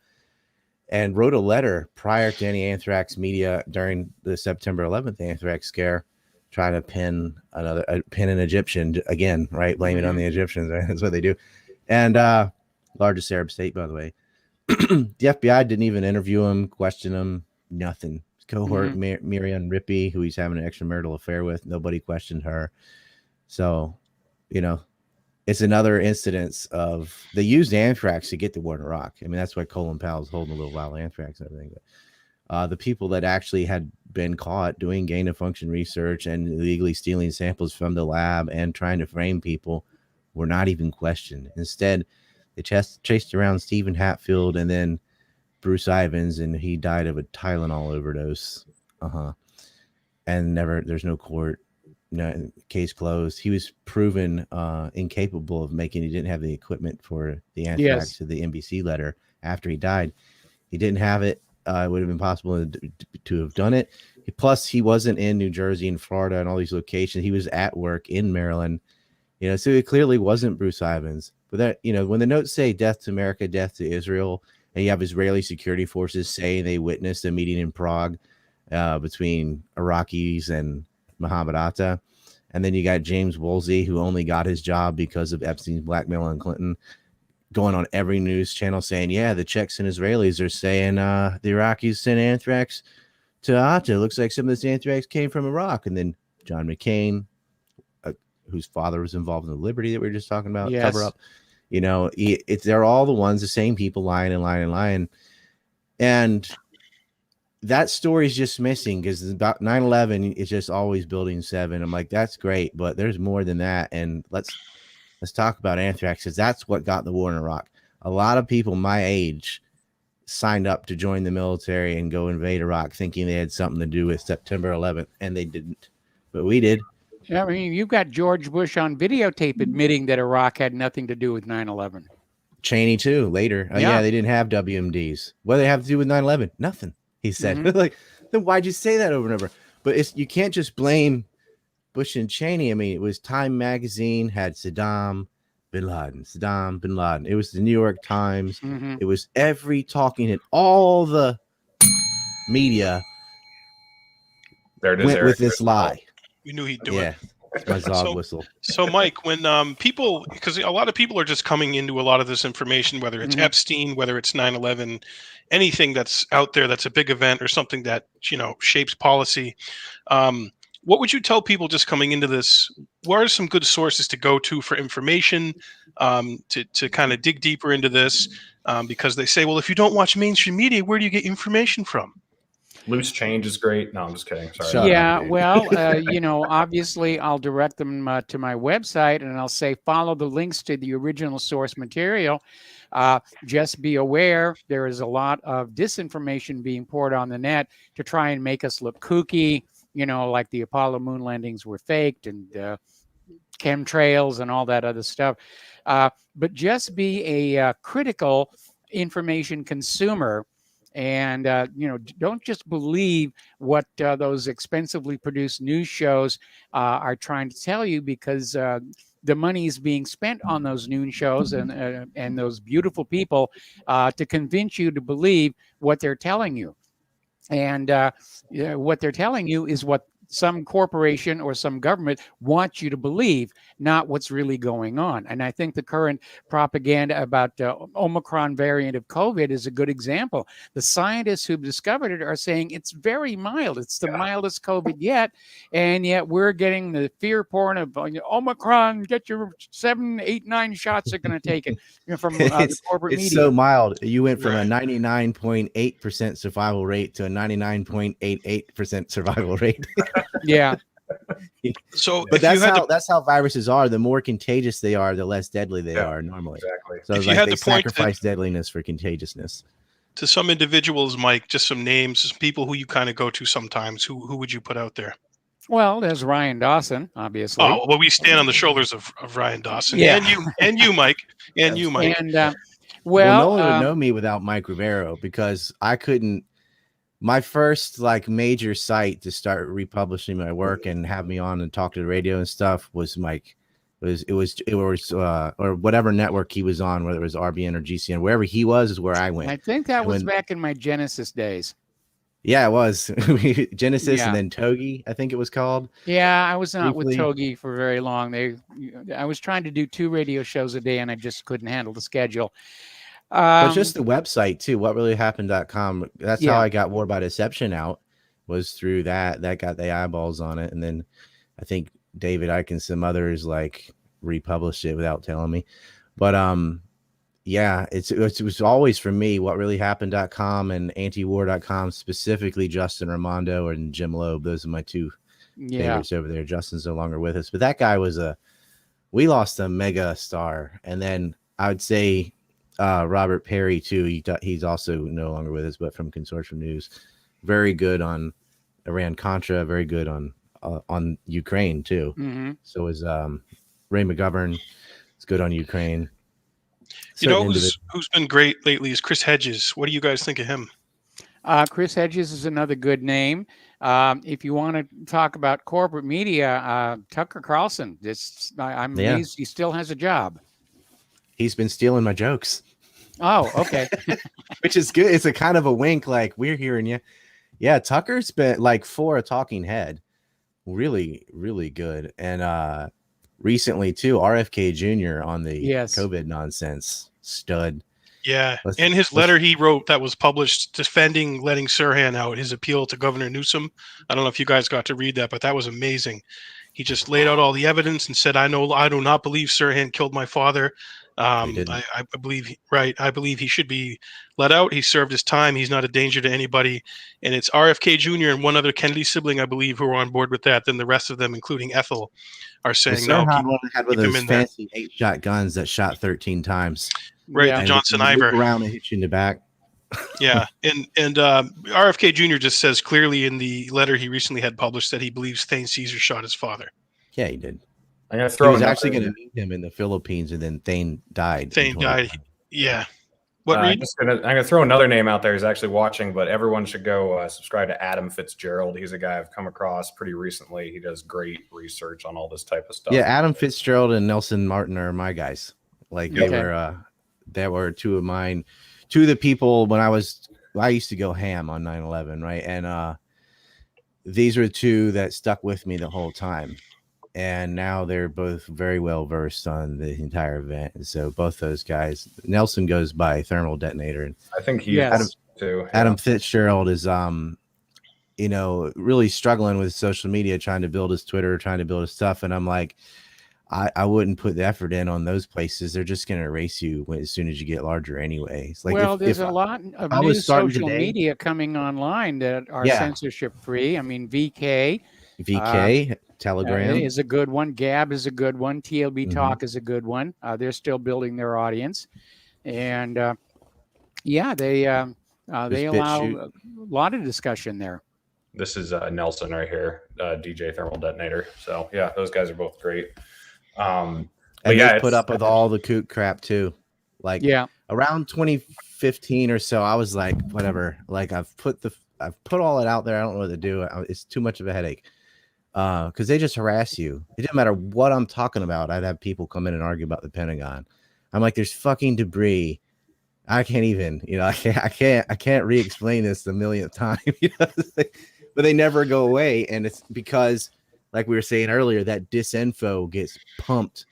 and wrote a letter prior to any anthrax media during the September 11th anthrax scare, trying to pin an Egyptian again, right? Blame it on the Egyptians. Right? That's what they do. And largest Arab state, by the way. The FBI didn't even interview him, question him, nothing. His cohort Miriam Rippey, who he's having an extramarital affair with, nobody questioned her. So, it's another incidence of they used anthrax to get the war in Iraq. I mean, that's why Colin Powell's holding a little while anthrax and everything. But the people that actually had been caught doing gain of function research and illegally stealing samples from the lab and trying to frame people were not even questioned. Instead, they chased around Stephen Hatfield and then Bruce Ivins, and he died of a Tylenol overdose. And there's no court, no case closed. He was proven incapable of making. He didn't have the equipment for the anthrax to the NBC letter after he died. He didn't have it. It would have been possible to have done it. Plus, he wasn't in New Jersey and Florida and all these locations. He was at work in Maryland. So it clearly wasn't Bruce Ivins. But that, when the notes say death to America, death to Israel, and you have Israeli security forces saying they witnessed a meeting in Prague between Iraqis and Mohammed Atta. And then you got James Woolsey, who only got his job because of Epstein's blackmail on Clinton, going on every news channel saying, yeah, the Czechs and Israelis are saying the Iraqis sent anthrax to Atta. It looks like some of this anthrax came from Iraq. And then John McCain, whose father was involved in the Liberty that we were just talking about, cover up. They're all the same people lying and lying and lying. And that story is just missing because about 9/11 is just always building 7. I'm like, that's great, but there's more than that. And let's talk about anthrax, because that's what got the war in Iraq. A lot of people my age signed up to join the military and go invade Iraq thinking they had something to do with September 11th, and they didn't. But we did. I mean, you've got George Bush on videotape admitting that Iraq had nothing to do with 9/11. Cheney, too, later. Yeah, they didn't have WMDs. What do they have to do with 9/11? Nothing, he said. Then why'd you say that over and over? But you can't just blame Bush and Cheney. I mean, it was Time Magazine had Saddam bin Laden. It was the New York Times. It was every talking head. All the media went with this lie. We knew he'd do it. My dog whistle. So, Mike, when people, because a lot of people are just coming into a lot of this information, whether it's Epstein, whether it's 9/11, anything that's out there that's a big event or something that, shapes policy. What would you tell people just coming into this? What are some good sources to go to for information, to kind of dig deeper into this? Because they say, well, if you don't watch mainstream media, where do you get information from? Loose Change is great. No, I'm just kidding. Sorry. Obviously, I'll direct them to my website, and I'll say follow the links to the original source material. Just be aware there is a lot of disinformation being poured on the net to try and make us look kooky, like the Apollo moon landings were faked and chemtrails and all that other stuff. But just be a critical information consumer. And don't just believe what those expensively produced news shows are trying to tell you, because the money is being spent on those noon shows and those beautiful people to convince you to believe what they're telling you. And what they're telling you is what some corporation or some government wants you to believe, not what's really going on. And I think the current propaganda about Omicron variant of COVID is a good example. The scientists who've discovered it are saying it's very mild. It's the mildest COVID yet. And yet we're getting the fear porn of Omicron, get your 7, 8, 9 shots are going to take it from the corporate media. It's so mild. You went from a 99.8% survival rate to a 99.88% survival rate. Yeah. So, but that's how viruses are. The more contagious they are, the less deadly they are normally. Exactly. So if you had they to point sacrifice deadliness for contagiousness. To some individuals, Mike, just some names, people who you kind of go to sometimes. Who would you put out there? Well, there's Ryan Dawson, obviously. Oh, well, we stand on the shoulders of Ryan Dawson. Yeah. And you, Mike. And you, Mike. And well, no one would know me without Mike Rivero, because I couldn't. My first major site to start republishing my work and have me on and talk to the radio and stuff was Mike. It was or whatever network he was on, whether it was RBN or GCN, wherever he was is where I went. I think that was back in my Genesis days. Yeah, it was Genesis, and then Togi, I think it was called. Yeah, I was not with Togi for very long. I was trying to do 2 radio shows a day, and I just couldn't handle the schedule. But just the website too, whatreallyhappened.com. That's how I got War by Deception out, was through that. That got the eyeballs on it, and then I think David Icke and some others republished it without telling me. But it was always for me whatreallyhappened.com and antiwar.com, specifically Justin Raimondo and Jim Loeb. Those are my 2 favorites over there. Justin's no longer with us, but that guy we lost a mega star. And then I would say Robert Perry too. He's also no longer with us, but from Consortium News, very good on Iran Contra, very good on Ukraine too. Mm-hmm. So is Ray McGovern. It's good on Ukraine. Who's been great lately is Chris Hedges. What do you guys think of him? Chris Hedges is another good name. If you want to talk about corporate media, Tucker Carlson. I'm amazed he still has a job. He's been stealing my jokes. Oh, okay. Which is good. It's a kind of a wink, we're hearing you. Yeah, Tucker's been for a talking head, really, really good. And recently too, RFK Jr. on the COVID nonsense, stud. Yeah, and his letter he wrote that was published defending letting Sirhan out, his appeal to Governor Newsom. I don't know if you guys got to read that, but that was amazing. He just laid out all the evidence and said, I do not believe Sirhan killed my father. I believe he should be let out. He served his time. He's not a danger to anybody. And it's RFK Jr. and one other Kennedy sibling, I believe, who are on board with that. Then the rest of them, including Ethel, are saying no. Had one of those fancy 8-shot guns that shot 13 times. Right, the Johnson Iver. Around and hit you in the back. Yeah, and RFK Jr. just says clearly in the letter he recently had published that he believes Thane Caesar shot his father. Yeah, he did. I'm gonna throw. He was actually going to meet him in the Philippines, and then Thane died. Thane died. Yeah. I'm gonna throw another name out there. He's actually watching, but everyone should go subscribe to Adam Fitzgerald. He's a guy I've come across pretty recently. He does great research on all this type of stuff. Yeah, Adam Fitzgerald and Nelson Martin are my guys. They were 2 of mine. 2 of the people when I used to go ham on 9/11, right? And these were 2 that stuck with me the whole time. And now they're both very well versed on the entire event. And so both those guys, Nelson goes by Thermal Detonator. And I think he is too. Yeah. Adam Fitzgerald is, really struggling with social media, trying to build his Twitter, trying to build his stuff. And I'm like, I wouldn't put the effort in on those places. They're just going to erase you as soon as you get larger anyway. It's there's a lot of new social media coming online that are censorship free. I mean, VK. Telegram is a good one. Gab is a good one. TLB Talk is a good one. They're still building their audience, and they allow a lot of discussion there. This is Nelson right here, DJ Thermal Detonator. So yeah, those guys are both great. And they put up with all the kook crap too. around 2015 or so, I was like, whatever. Like I've put all it out there. I don't know what to do. It's too much of a headache. Because they just harass you. It didn't matter what I'm talking about. I'd have people come in and argue about the Pentagon. I'm like, there's fucking debris. I can't even, I can't re-explain this the millionth time. But they never go away. And it's because, like we were saying earlier, that disinfo gets pumped,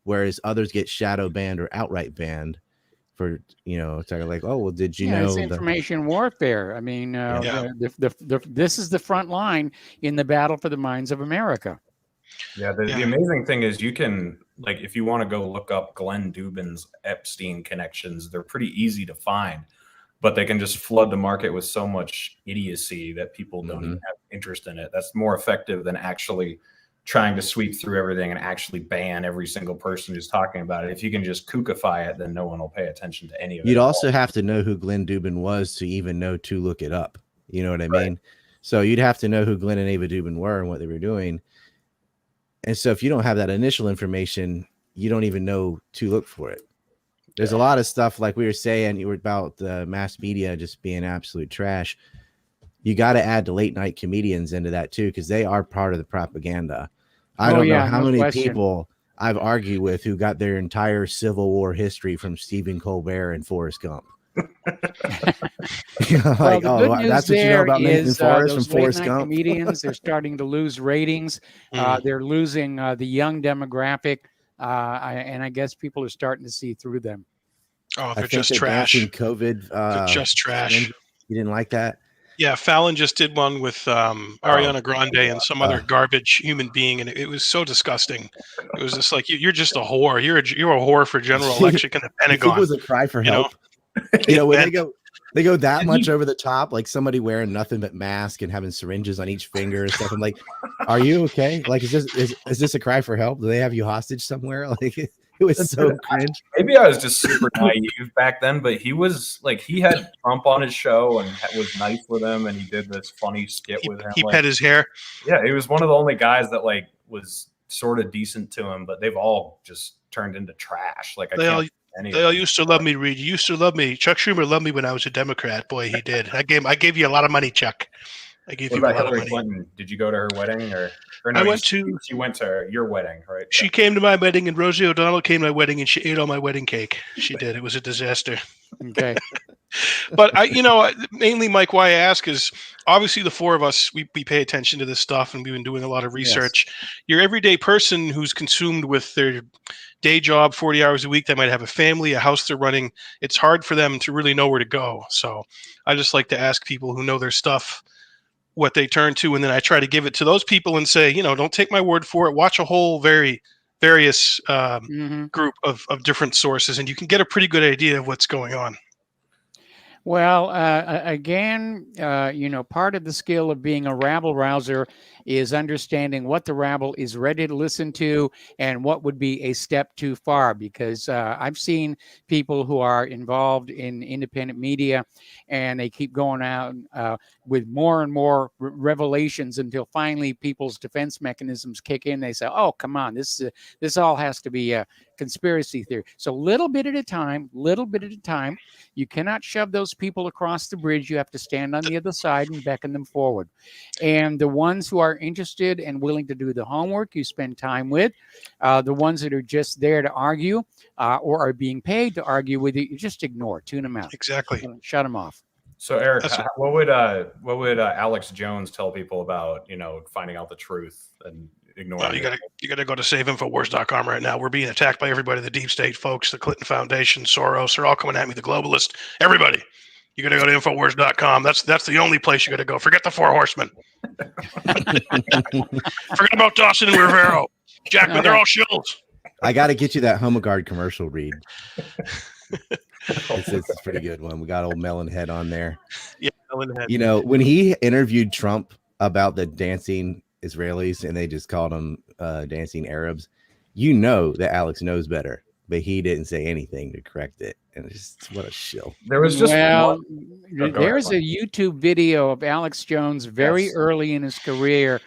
whereas others get shadow banned or outright banned for, it's like, oh, well, did you know? It's information warfare. I mean, this is the front line in the battle for the minds of America. Yeah, the amazing thing is you can, like, if you want to go look up Glenn Dubin's Epstein connections, they're pretty easy to find, but they can just flood the market with so much idiocy that people don't even have interest in it. That's more effective than actually trying to sweep through everything and actually ban every single person who's talking about it. If you can just kookify it, then no one will pay attention to any of it. You'd also have to know who Glenn Dubin was to even know to look it up. You know what I mean? So you'd have to know who Glenn and Ava Dubin were and what they were doing. And so if you don't have that initial information, you don't even know to look for it. There's a lot of stuff, like we were saying, you were about the mass media just being absolute trash. You got to add the late night comedians into that too, because they are part of the propaganda. I don't know how many people I've argued with who got their entire Civil War history from Stephen Colbert and Forrest Gump. That's what you know about Nathan Forrest from Forrest Gump. Comedians, they're starting to lose ratings. They're losing the young demographic, and I guess people are starting to see through them. Oh, they're just trash. COVID, they're just trash. You didn't like that? Yeah, Fallon just did one with Ariana Grande and some other garbage human being, and it was so disgusting. It was just like, you're just a whore. You're a whore for General Electric and the Pentagon. It was a cry for help. When they go that much over the top, like somebody wearing nothing but mask and having syringes on each finger and stuff. I'm like, are you okay? Like, is this a cry for help? Do they have you hostage somewhere? Like, it was so cringe. Maybe I was just super naive back then, but he was like, he had Trump on his show and was nice with him, and he did this funny skit with him. He pet his hair. Yeah, he was one of the only guys that like was sort of decent to him, but they've all just turned into trash. Like they all used to love me, Reed. You used to love me. Chuck Schumer loved me when I was a Democrat. Boy, he did. I gave you a lot of money, Chuck. I gave you a lot of money. Clinton? Did you go to her wedding or no? She went to your wedding, right? She came to my wedding, and Rosie O'Donnell came to my wedding, and she ate all my wedding cake. She did. It was a disaster. Okay. But mainly, Mike, why I ask is obviously the four of us, we pay attention to this stuff, and we've been doing a lot of research. Yes. Your everyday person who's consumed with their day job, 40 hours a week, they might have a family, a house they're running. It's hard for them to really know where to go. So I just like to ask people who know their stuff what they turn to, and then I try to give it to those people and say, don't take my word for it. Watch a whole various group of different sources, and you can get a pretty good idea of what's going on. Well, again, part of the skill of being a rabble rouser is understanding what the rabble is ready to listen to and what would be a step too far. Because I've seen people who are involved in independent media, and they keep going out with more and more revelations until finally people's defense mechanisms kick in. They say, "Oh, come on, this all has to be a conspiracy theory." So little bit at a time. You cannot shove those people across the bridge. You have to stand on the other side and beckon them forward. And the ones who are interested and willing to do the homework, you spend time with. The ones that are just there to argue or are being paid to argue with you just ignore, tune them out. Exactly. Shut them off. So Eric, what would Alex Jones tell people about finding out the truth and ignoring? You gotta go to SaveInfoWars.com right now. We're being attacked by everybody, the deep state folks, the Clinton Foundation, Soros. They're all coming at me. The globalists, everybody. You gotta go to Infowars.com. That's the only place you gotta go. Forget the four horsemen. Forget about Dawson and Rivero. Jackman, they're all shills. I gotta get you that Homeguard commercial, Reed. It's a pretty good one. We got old Melon Head on there. Yeah, Melon Head. When he interviewed Trump about the dancing Israelis and they just called them dancing Arabs, that Alex knows better, but he didn't say anything to correct it. And it's just, what a shill. There was just there's a YouTube video of Alex Jones very early in his career,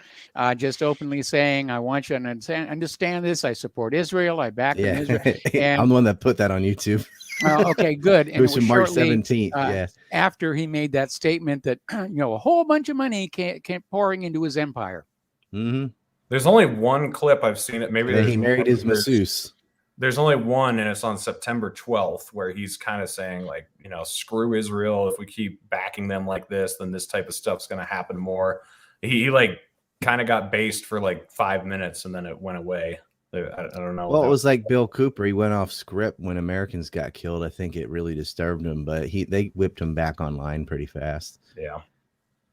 just openly saying, "I want you to understand this. I support Israel. I back Israel." And I'm the one that put that on YouTube. Okay, good. It And was from March shortly 17th. Yeah. after he made that statement that a whole bunch of money came pouring into his empire. Mm-hmm. There's only one clip I've seen it. Maybe And then there's he married his there's- masseuse. There's only one, and it's on September 12th, where he's kind of saying, like, screw Israel. If we keep backing them like this, then this type of stuff's going to happen more. He like kind of got based for like 5 minutes, and then it went away. I don't know. Well, it was like Bill Cooper. He went off script when Americans got killed. I think it really disturbed him, but they whipped him back online pretty fast. Yeah,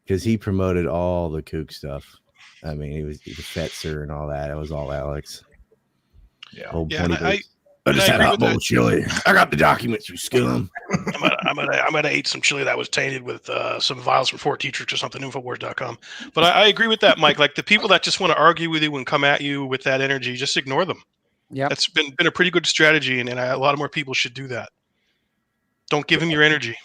because he promoted all the kook stuff. I mean, he was the Fetzer and all that. It was all Alex. Yeah. I just had hot bowl chili. I got the documents, you scum. I'm gonna eat some chili that was tainted with some vials from Fort Detrick or something, Infowars.com. But I agree with that, Mike. Like the people that just want to argue with you and come at you with that energy, just ignore them. Yeah, that's been a pretty good strategy, and a lot of more people should do that. Don't give them your energy.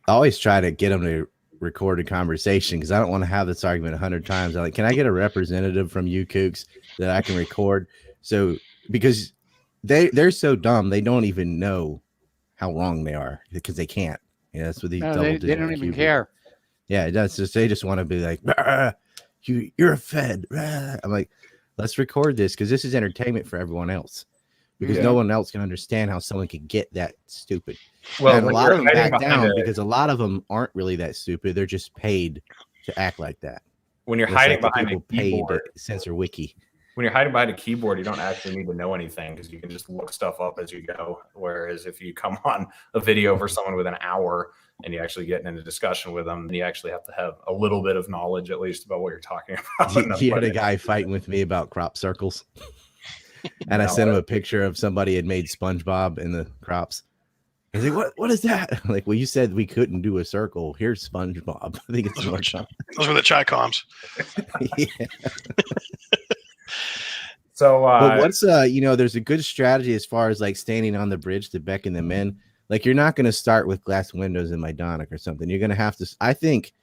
I always try to get them to record a conversation because I don't want to have this argument 100 times. I'm like, can I get a representative from you kooks that I can record? So because they're so dumb, they don't even know how wrong they are because they can't. That's what these they don't even care. Yeah, that's just they just want to be like, you're a Fed. I'm like, let's record this because this is entertainment for everyone else. Because no one else can understand how someone could get that stupid. Well, and a lot of them back down because a lot of them aren't really that stupid. They're just paid to act like that. When you're hiding behind a paid keyboard, to censor wiki. When you're hiding behind a keyboard, you don't actually need to know anything because you can just look stuff up as you go. Whereas if you come on a video for someone with an hour and you actually get in a discussion with them, then you actually have to have a little bit of knowledge at least about what you're talking about. You had a guy fighting with me about crop circles. And I sent him a picture of somebody had made SpongeBob in the crops. He's like, what is that? I'm like, well, you said we couldn't do a circle. Here's SpongeBob. I think it's more fun. Those were the Chi-Coms. Yeah. So, but what's there's a good strategy as far as like standing on the bridge to beckon them in. Like, you're not going to start with glass windows in Majdanek or something. You're going to have to. I think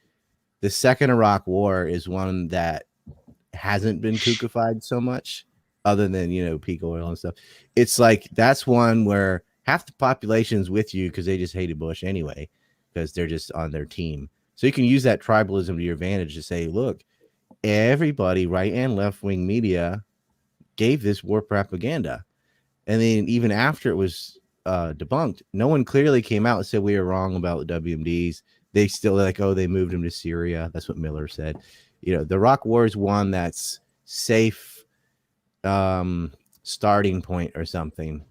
the second Iraq War is one that hasn't been kookified so much. Other than, peak oil and stuff. It's like that's one where half the population's with you because they just hated Bush anyway, because they're just on their team. So you can use that tribalism to your advantage to say, look, everybody, right and left wing media gave this war propaganda. And then even after it was debunked, no one clearly came out and said we were wrong about the WMDs. They still like, they moved them to Syria. That's what Miller said. The Iraq War is one that's safe starting point or something,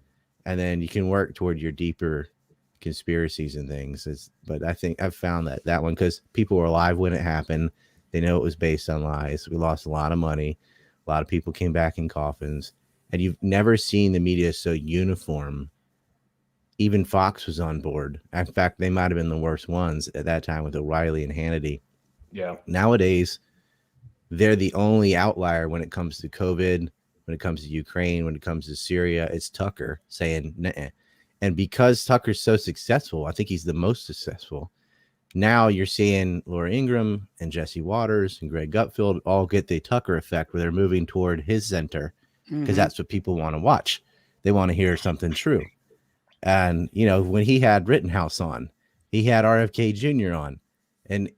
and then you can work toward your deeper conspiracies and things. But I think I've found that one, because people were alive when it happened, they know it was based on lies. We lost a lot of money, a lot of people came back in coffins, and you've never seen the media so uniform. Even Fox was on board. In fact, they might have been the worst ones at that time with O'Reilly and Hannity. Yeah, nowadays they're the only outlier when it comes to COVID. When it comes to Ukraine, when it comes to Syria, it's Tucker saying, nah. And because Tucker's so successful, I think he's the most successful. Now you're seeing Laura Ingraham and Jesse Waters and Greg Gutfeld all get the Tucker effect where they're moving toward his center because that's what people want to watch. They want to hear something true. And, when he had Rittenhouse on, he had RFK Jr. on. And,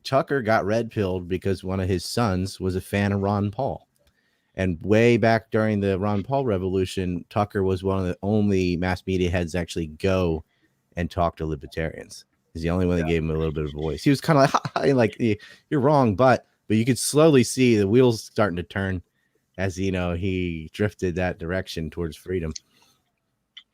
Tucker got red pilled because one of his sons was a fan of Ron Paul. And way back during the Ron Paul revolution, Tucker was one of the only mass media heads to actually go and talk to libertarians. He's the only one that gave him a little bit of voice. He was kind of like, you're wrong, but you could slowly see the wheels starting to turn as, he drifted that direction towards freedom.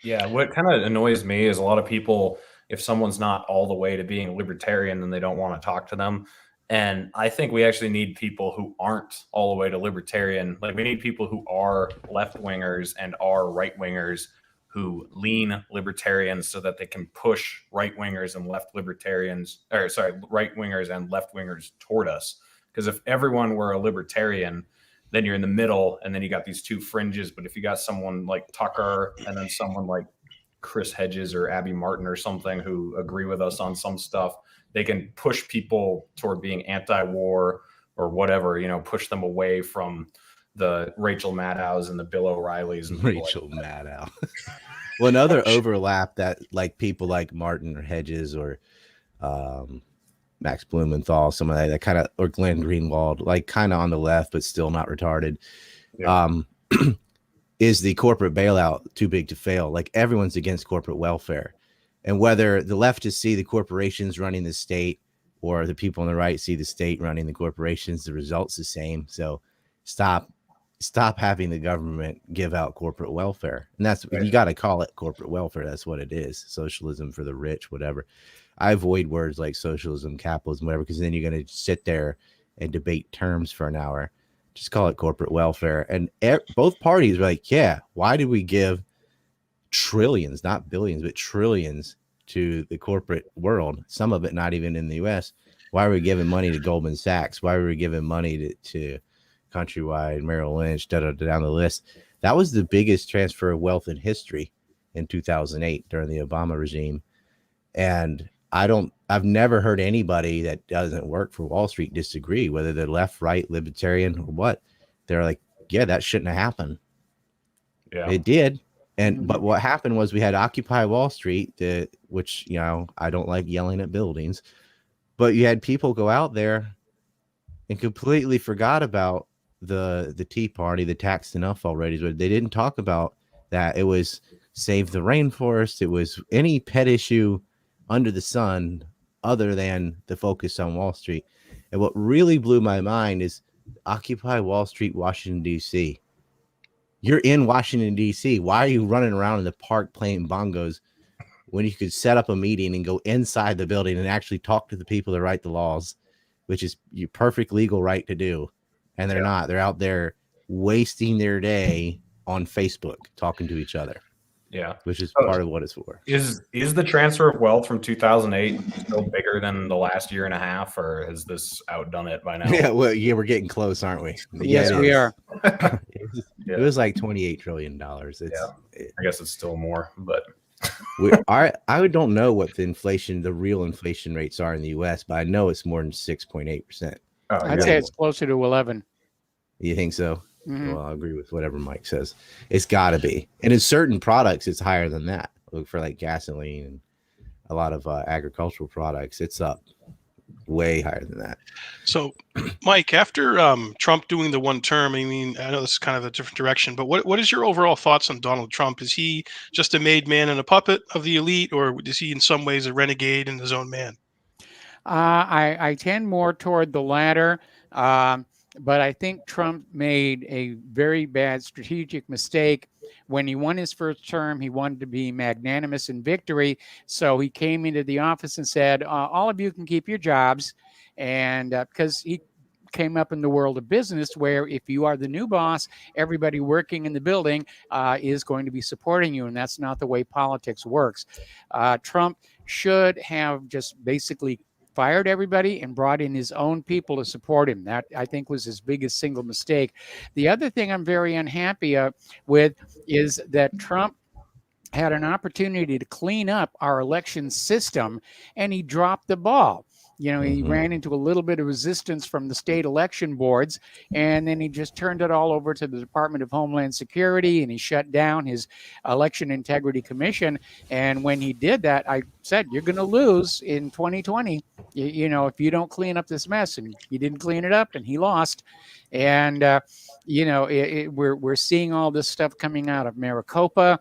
Yeah, what kind of annoys me is a lot of people, if someone's not all the way to being libertarian, then they don't want to talk to them. And I think we actually need people who aren't all the way to libertarian. Like, we need people who are left wingers and are right wingers who lean libertarian so that they can push right wingers and left libertarians, right wingers and left wingers toward us. Because if everyone were a libertarian, then you're in the middle and then you got these two fringes. But if you got someone like Tucker and then someone like Chris Hedges or Abby Martin or something who agree with us on some stuff, they can push people toward being anti-war or whatever, push them away from the Rachel Maddows and the Bill O'Reillys. And Rachel Maddow. Well, another overlap that like people like Martin or Hedges or Max Blumenthal, some of that kind of, or Glenn Greenwald, like kind of on the left, but still not retarded, is the corporate bailout too big to fail. Like everyone's against corporate welfare. And whether the leftists see the corporations running the state or the people on the right see the state running the corporations, the result's the same. So stop having the government give out corporate welfare. And that's, you got to call it corporate welfare. That's what it is. Socialism for the rich, whatever. I avoid words like socialism, capitalism, whatever, because then you're going to sit there and debate terms for an hour. Just call it corporate welfare. And both parties were like, yeah, why did we give trillions, not billions, but trillions to the corporate world? Some of it not even in the US. Why are we giving money to Goldman Sachs? Why were we giving money to Countrywide, Merrill Lynch, down the list? That was the biggest transfer of wealth in history in 2008 during the Obama regime. And I've never heard anybody that doesn't work for Wall Street disagree, whether they're left, right, libertarian, or what. They're like, yeah, that shouldn't have happened. Yeah, it did. And but what happened was we had Occupy Wall Street, which, you know, I don't like yelling at buildings, but you had people go out there and completely forgot about the Tea Party, the taxed enough already. But they didn't talk about that. It was save the rainforest. It was any pet issue under the sun other than the focus on Wall Street. And what really blew my mind is Occupy Wall Street, Washington, D.C. You're in Washington, D.C. Why are you running around in the park playing bongos when you could set up a meeting and go inside the building and actually talk to the people that write the laws, which is your perfect legal right to do? And they're not. They're out there wasting their day on Facebook talking to each other. Yeah, which is part of what it's for. Is the transfer of wealth from 2008 still bigger than the last year and a half, or has this outdone it by now? Yeah, well, we're getting close, aren't we? Yes, we are. It was like $28 trillion. I guess it's still more, but I don't know what the real inflation rates are in the U.S., but I know it's more than 6.8%. I'd say it's closer to 11. You think so? Mm-hmm. Well, I agree with whatever Mike says. It's got to be. And in certain products, it's higher than that. Look for like gasoline and a lot of agricultural products. It's up way higher than that. So, Mike, after Trump doing the one term, I mean, I know this is kind of a different direction, but what is your overall thoughts on Donald Trump? Is he just a made man and a puppet of the elite, or is he in some ways a renegade and his own man? I tend more toward the latter. But I think Trump made a very bad strategic mistake. When he won his first term, he wanted to be magnanimous in victory. So he came into the office and said, all of you can keep your jobs. And because he came up in the world of business where if you are the new boss, everybody working in the building is going to be supporting you. And that's not the way politics works. Trump should have just basically fired everybody and brought in his own people to support him. That, I think, was his biggest single mistake. The other thing I'm very unhappy with is that Trump had an opportunity to clean up our election system, and he dropped the ball. You know, he ran into a little bit of resistance from the state election boards, and then he just turned it all over to the Department of Homeland Security, and he shut down his Election Integrity Commission. And when he did that, I said, you're going to lose in 2020, you know, if you don't clean up this mess. And he didn't clean it up, and he lost. And, you know, we're seeing all this stuff coming out of Maricopa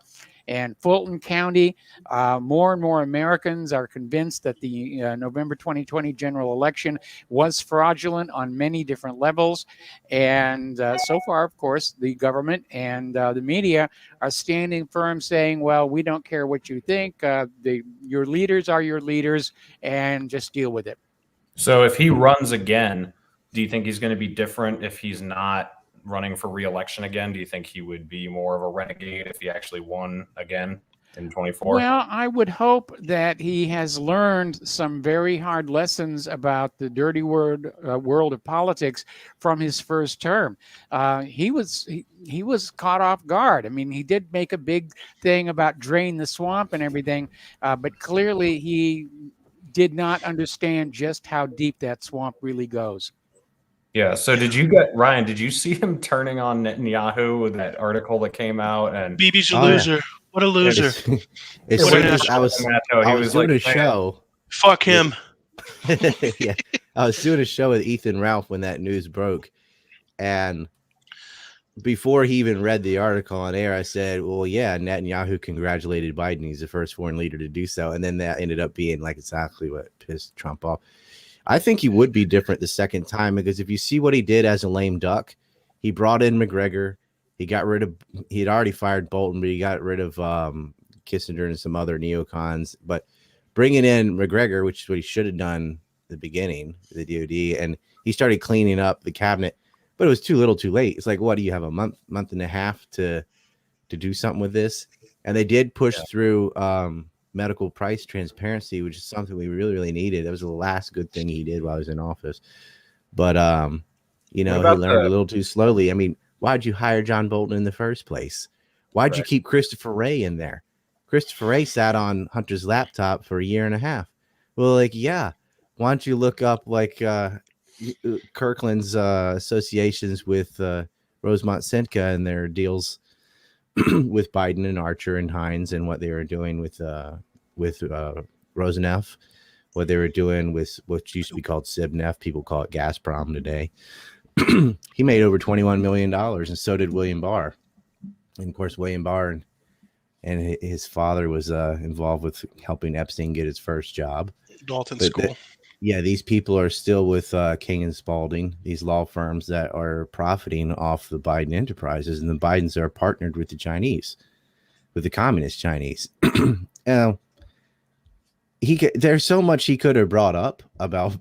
and Fulton County. More and more Americans are convinced that the November 2020 general election was fraudulent on many different levels. And so far, of course, the government and the media are standing firm saying, well, we don't care what you think. Your leaders are your leaders, and just deal with it. So if he runs again, do you think he's going to be different if he's not running for re-election again? Do you think he would be more of a renegade if he actually won again in 24? Well, I would hope that he has learned some very hard lessons about the dirty world of politics from his first term. He was caught off guard. I mean, he did make a big thing about drain the swamp and everything, but clearly he did not understand just how deep that swamp really goes. Yeah. So Ryan, did you see him turning on Netanyahu with that article that came out? And Bibi's a loser. What a loser. As What soon an as I was doing a show. Fuck him. Yeah, I was doing a show with Ethan Ralph when that news broke, and before he even read the article on air, I said, well, yeah, Netanyahu congratulated Biden. He's the first foreign leader to do so. And then that ended up being like exactly what pissed Trump off. I think he would be different the second time, because if you see what he did as a lame duck, he brought in McGregor. He had already fired Bolton, but he got rid of Kissinger and some other neocons. But bringing in McGregor, which is what he should have done at the beginning, the DOD, and he started cleaning up the cabinet. But it was too little, too late. It's like, what do you have, a month and a half to do something with this? And they did push through medical price transparency, which is something we really, really needed. That was the last good thing he did while he was in office. But he learned a little too slowly. I mean, why'd you hire John Bolton in the first place? Why'd you keep Christopher Wray in there? Christopher Wray sat on Hunter's laptop for a year and a half. Well, like, yeah, why don't you look up like Kirkland's associations with Rosemont Seneca and their deals with Biden and Archer and Hines, and what they were doing with Rosneft, what they were doing with what used to be called Sibneft. People call it Gazprom today. He made over $21 million, and so did William Barr. And of course, William Barr and his father was involved with helping Epstein get his first job. Dalton School. These people are still with King and Spalding, these law firms that are profiting off the Biden enterprises, and the Bidens are partnered with the Chinese, with the communist Chinese. There's so much he could have brought up about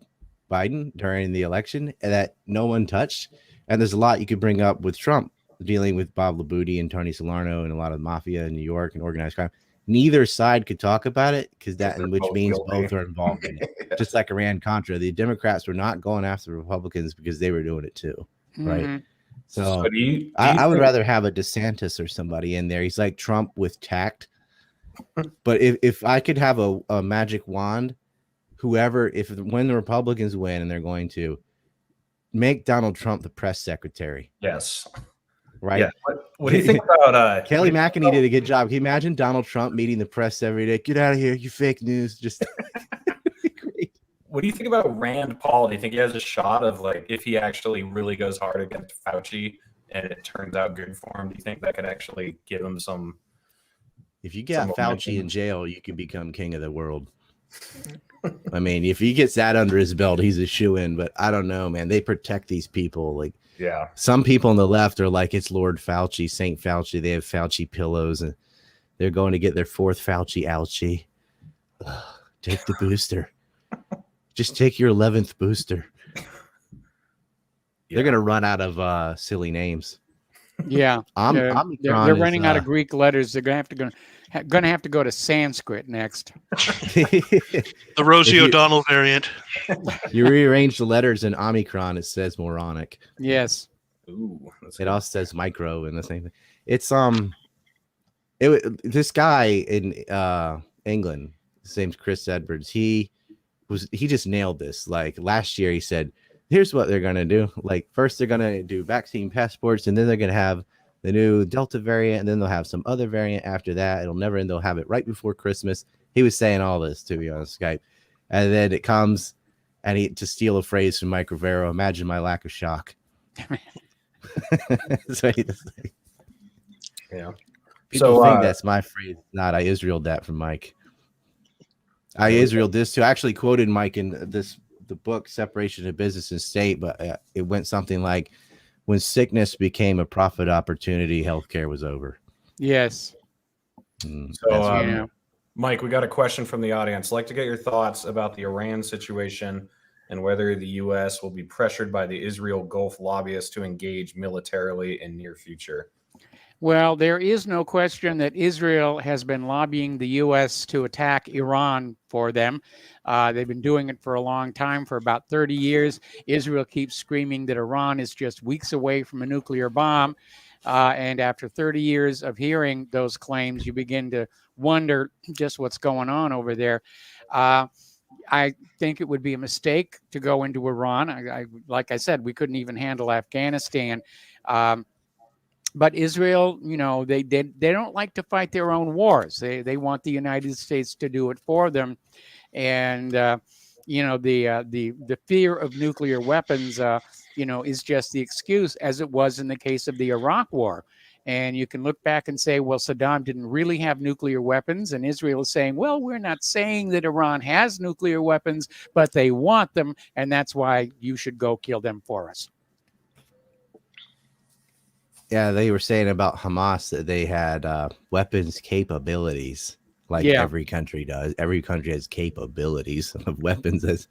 Biden during the election that no one touched, and there's a lot you could bring up with Trump dealing with Bob Labudie and Tony Salerno and a lot of mafia in New York and organized crime. Neither side could talk about it which means both are involved in it. Just like Iran-Contra, the Democrats were not going after the Republicans because they were doing it too, right? Mm-hmm. So I would rather have a DeSantis or somebody in there. He's like Trump with tact. But if I could have a magic wand, when the Republicans win, and they're going to, make Donald Trump the press secretary. Yes. Right. Yeah. What do you think about Kelly McEnany did a good job. Can you imagine Donald Trump meeting the press every day? Get out of here, you fake news. Just great. What do you think about Rand Paul? Do you think he has a shot of, like, if he actually really goes hard against Fauci and it turns out good for him, do you think that could actually give him some? If you get Fauci in jail, you can become king of the world. I mean, if he gets that under his belt, he's a shoo-in. But I don't know, man. They protect these people. Like, yeah, some people on the left are like, it's Lord Fauci, Saint Fauci. They have Fauci pillows, and they're going to get their fourth Fauci ouchie. Take the booster. Just take your 11th booster. Yeah. They're going to run out of silly names. Yeah, they're running out of Greek letters. They're going to have to go to Sanskrit next. The Rosie O'Donnell variant. You rearrange the letters in Omicron, it says moronic. Yes. Ooh, it also says micro in the same thing. It's this guy in England, his name's Chris Edwards. He just nailed this. Like last year, he said, here's what they're going to do. Like, first, they're going to do vaccine passports, and then they're going to have the new Delta variant, and then they'll have some other variant after that. It'll never end. They'll have it right before Christmas. He was saying all this to me on Skype. And then it comes, and to steal a phrase from Mike Rivero, imagine my lack of shock. So yeah. People think that's my phrase. Not, I Israeled that from Mike. I Israeled this too. I actually quoted Mike in the book Separation of Business and State, but it went something like, when sickness became a profit opportunity, healthcare was over. Yes. Mike, we got a question from the audience. I'd like to get your thoughts about the Iran situation and whether the U.S. will be pressured by the Israel Gulf lobbyists to engage militarily in near future. Well, there is no question that Israel has been lobbying the U.S. to attack Iran for them. They've been doing it for a long time, for about 30 years. Israel keeps screaming that Iran is just weeks away from a nuclear bomb. And after 30 years of hearing those claims, you begin to wonder just what's going on over there. I think it would be a mistake to go into Iran. Like I said, we couldn't even handle Afghanistan. but Israel, they don't like to fight their own wars. They want the United States to do it for them, and the fear of nuclear weapons, is just the excuse, as it was in the case of the Iraq War. And you can look back and say, well, Saddam didn't really have nuclear weapons. And Israel is saying, well, we're not saying that Iran has nuclear weapons, but they want them. And that's why you should go kill them for us. Yeah, they were saying about Hamas that they had weapons capabilities, like every country does. Every country has capabilities of weapons. As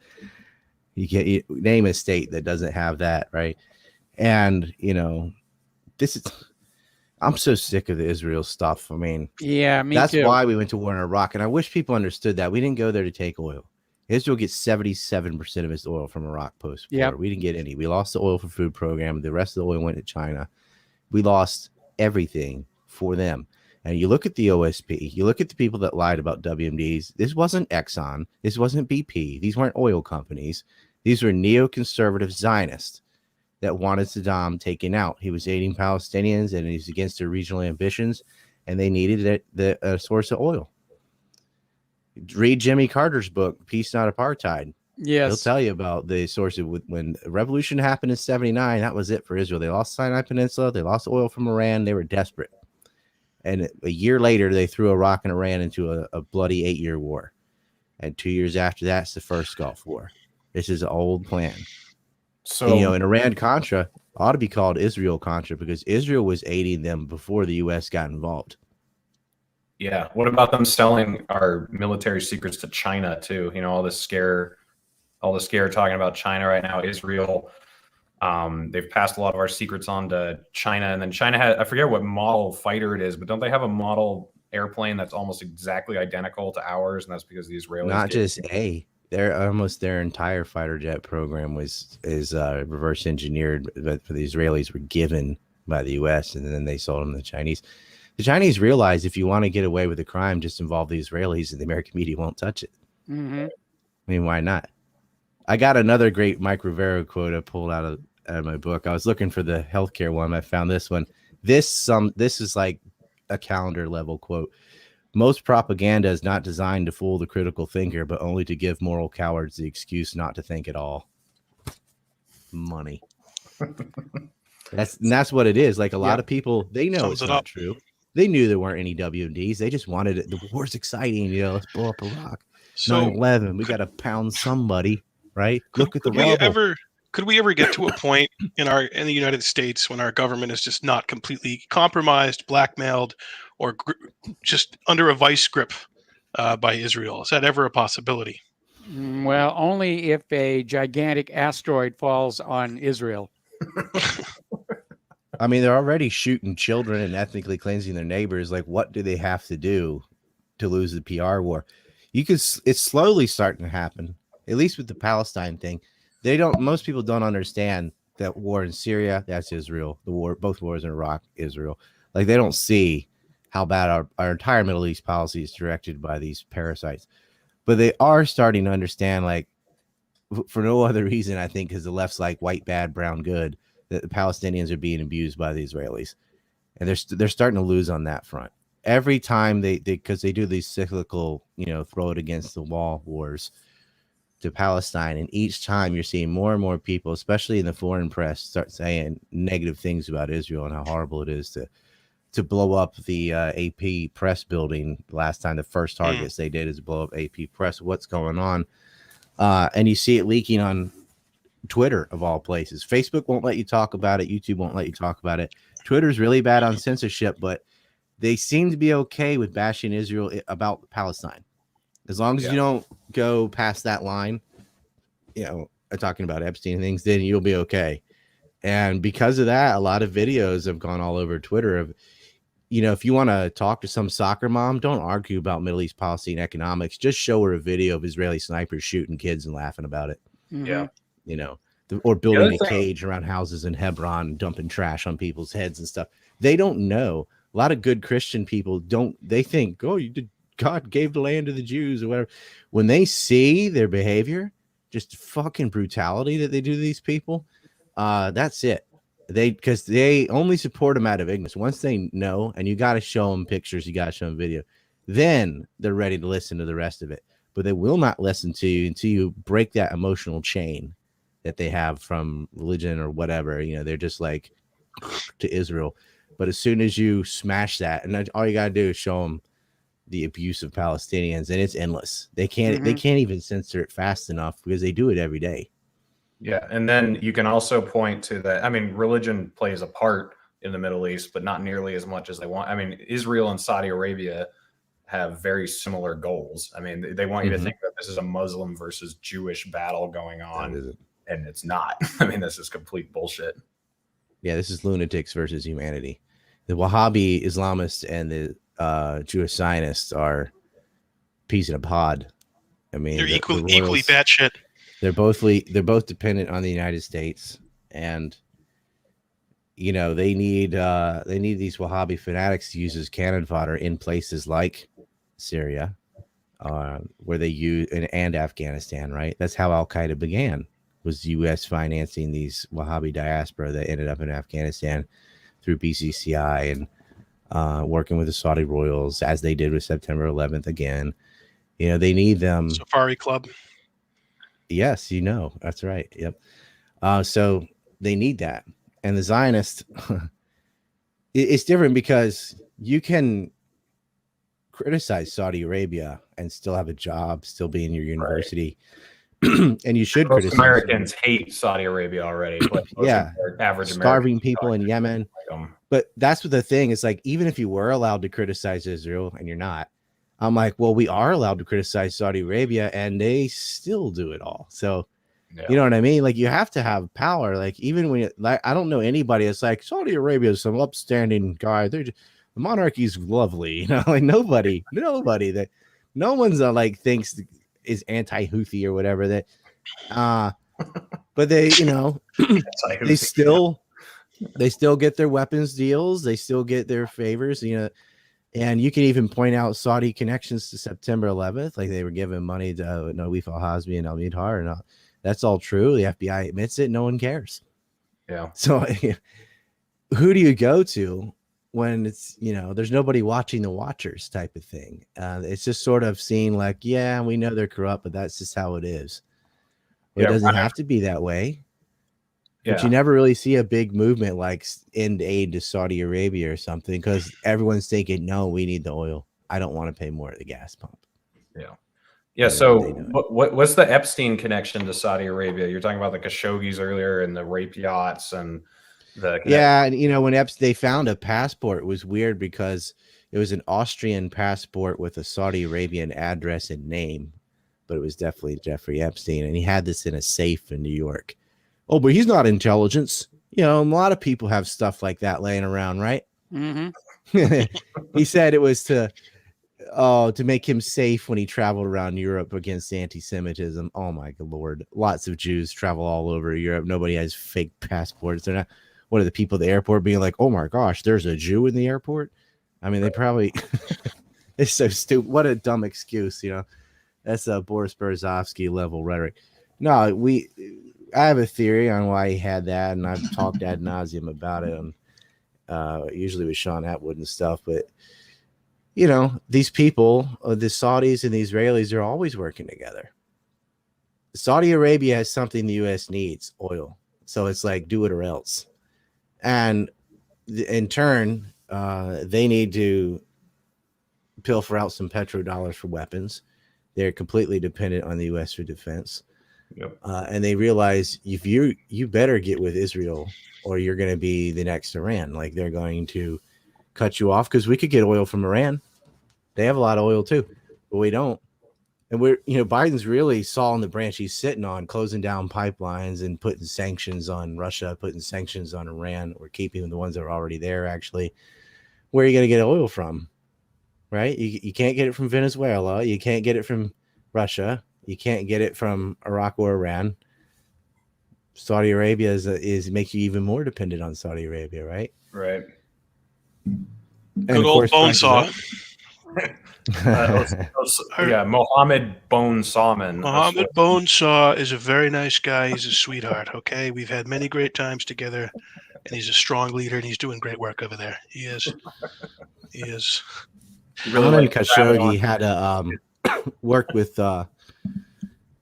you name a state that doesn't have that, right? And this is. I'm so sick of the Israel stuff. I mean, yeah, me that's too. why we went to war in Iraq. And I wish people understood that. We didn't go there to take oil. Israel gets 77% of its oil from Iraq post-war. Yep. We didn't get any. We lost the oil for food program. The rest of the oil went to China. We lost everything for them. And you look at the OSP, you look at the people that lied about WMDs. This wasn't Exxon. This wasn't BP. These weren't oil companies. These were neoconservative Zionists that wanted Saddam taken out. He was aiding Palestinians and he's against their regional ambitions, and they needed the source of oil. Read Jimmy Carter's book, Peace Not Apartheid. Yes. He'll tell you about the source of when the revolution happened in 79. That was it for Israel. They lost Sinai Peninsula. They lost oil from Iran. They were desperate. And a year later, they threw Iraq and Iran into a bloody 8-year war. And 2 years after that, it's the first Gulf War. This is an old plan. So, and, Iran-Contra ought to be called Israel-Contra because Israel was aiding them before the U.S. got involved. Yeah. What about them selling our military secrets to China too? All this scare talking about China right now, Israel. They've passed a lot of our secrets on to China, and then China had, I forget what model fighter it is, but don't they have a model airplane that's almost exactly identical to ours? And that's because the Israelis not just their entire fighter jet program is reverse engineered, but for the Israelis were given by the U.S. and then they sold them to the Chinese. The Chinese realized if you want to get away with a crime, just involve the Israelis, and the American media won't touch it. Mm-hmm. I mean, why not? I got another great Mike Rivero quote I pulled out of my book. I was looking for the healthcare one. I found this one. This is like a calendar level quote. Most propaganda is not designed to fool the critical thinker, but only to give moral cowards the excuse not to think at all. Money. That's what it is. Like a lot of people, they know it's not true. They knew there weren't any WMDs. They just wanted it. The war's exciting. Let's blow up Iraq. So 9/11. We got to pound somebody, right? Look at the rubble. Could we ever get to a point in the United States when our government is just not completely compromised, blackmailed, or just under a vice grip by Israel? Is that ever a possibility? Well, only if a gigantic asteroid falls on Israel. I mean, they're already shooting children and ethnically cleansing their neighbors. Like, what do they have to do to lose the PR war? It's slowly starting to happen, at least with the Palestine thing. Most people don't understand that war in Syria, that's Israel. Both wars in Iraq, Israel. Like, they don't see how bad our entire Middle East policy is directed by these parasites. But they are starting to understand, like, for no other reason, I think, because the left's like white bad, brown good, that the Palestinians are being abused by the Israelis. And they're starting to lose on that front. Every time because they do these cyclical, throw it against the wall wars to Palestine. And each time you're seeing more and more people, especially in the foreign press, start saying negative things about Israel and how horrible it is to blow up the AP press building. Last time, the first targets they did is blow up AP press. What's going on? And you see it leaking on Twitter, of all places. Facebook won't let you talk about it. YouTube won't let you talk about it. Twitter's really bad on censorship, but they seem to be okay with bashing Israel about Palestine. As long as you don't go past that line, talking about Epstein and things, then you'll be okay. And because of that, a lot of videos have gone all over Twitter of, if you want to talk to some soccer mom, don't argue about Middle East policy and economics. Just show her a video of Israeli snipers shooting kids and laughing about it. Yeah. Or building a cage around houses in Hebron, dumping trash on people's heads and stuff. They don't know. A lot of good Christian people they think, God gave the land to the Jews or whatever. When they see their behavior, just fucking brutality that they do to these people, that's it. because they only support them out of ignorance. Once they know, and you got to show them pictures, you got to show them video, then they're ready to listen to the rest of it. But they will not listen to you until you break that emotional chain that they have from religion or whatever. They're just like to Israel. But as soon as you smash that, and all you got to do is show them the abuse of Palestinians, and it's endless. They can't even censor it fast enough because they do it every day. Yeah, and then you can also point to that. I mean, religion plays a part in the Middle East, but not nearly as much as they want. I mean, Israel and Saudi Arabia have very similar goals. I mean, they want you to think that this is a Muslim versus Jewish battle going on, and it's not. I mean, this is complete bullshit. Yeah, this is lunatics versus humanity. The Wahhabi Islamists and the Jewish Zionists are peas in a pod. I mean, they're equally batshit. They're both dependent on the United States, and they need these Wahhabi fanatics to use as cannon fodder in places like Syria, where they use and Afghanistan. Right, that's how Al Qaeda began. Was the U.S. financing these Wahhabi diaspora that ended up in Afghanistan through BCCI and working with the Saudi royals, as they did with September 11th again. They need them. Safari Club. Yes, that's right. Yep. So they need that. And the Zionists, it's different because you can criticize Saudi Arabia and still have a job, still be in your university. Right. And you should criticize. Americans hate Saudi Arabia already. Yeah. Average starving Americans people in Yemen. But that's what the thing is, like, even if you were allowed to criticize Israel and you're not, I'm like, well, we are allowed to criticize Saudi Arabia and they still do it all. So, you know what I mean? Like, you have to have power. Like, even when I don't know anybody that's like, Saudi Arabia is some upstanding guy. The monarchy's lovely. Like nobody that no one's like thinks is anti-Houthi or whatever that, but they, they still get their weapons deals. They still get their favors, And you can even point out Saudi connections to September 11th, like they were giving money to Nawif al-Hazmi and al-Midhar, and that's all true. The FBI admits it. No one cares. Yeah. So who do you go to when it's, there's nobody watching the watchers type of thing? It's just sort of seen like, yeah, we know they're corrupt, but that's just how it is. It doesn't have to be that way. But you never really see a big movement like end aid to Saudi Arabia or something because everyone's thinking, no, we need the oil. I don't want to pay more at the gas pump. Yeah. Yeah. So what's the Epstein connection to Saudi Arabia? You're talking about the Khashoggis earlier and the rape yachts and the. Yeah. And, when they found a passport, it was weird because it was an Austrian passport with a Saudi Arabian address and name, but it was definitely Jeffrey Epstein. And he had this in a safe in New York. Oh, but he's not intelligence. A lot of people have stuff like that laying around, right? Mm-hmm. He said it was to make him safe when he traveled around Europe against anti-Semitism. Oh my Lord. Lots of Jews travel all over Europe. Nobody has fake passports. They're not. What are the people at the airport being like, oh my gosh, there's a Jew in the airport? I mean, they probably it's so stupid. What a dumb excuse, That's a Boris Berezovsky level rhetoric. No, I have a theory on why he had that, and I've talked ad nauseum about it, usually with Sean Atwood and stuff. But, these people, the Saudis and the Israelis, are always working together. Saudi Arabia has something the U.S. needs, oil. So it's like, do it or else. And in turn, they need to pilfer out some petrodollars for weapons. They're completely dependent on the U.S. for defense. Yep. And they realize if you better get with Israel or you're going to be the next Iran. Like they're going to cut you off because we could get oil from Iran. They have a lot of oil too, but we don't. And Biden's really sawing the branch he's sitting on, closing down pipelines and putting sanctions on Russia, putting sanctions on Iran, or keeping the ones that are already there. Actually, where are you going to get oil from? Right? You can't get it from Venezuela. You can't get it from Russia. You can't get it from Iraq or Iran. Saudi Arabia is makes you even more dependent on Saudi Arabia, right? Right. Good old bone saw. Mohammed Bone Sawman. Mohammed Bone Saw is a very nice guy. He's a sweetheart. Okay, we've had many great times together. and he's a strong leader, and he's doing great work over there. He is. He is. Anand Khashoggi had a work with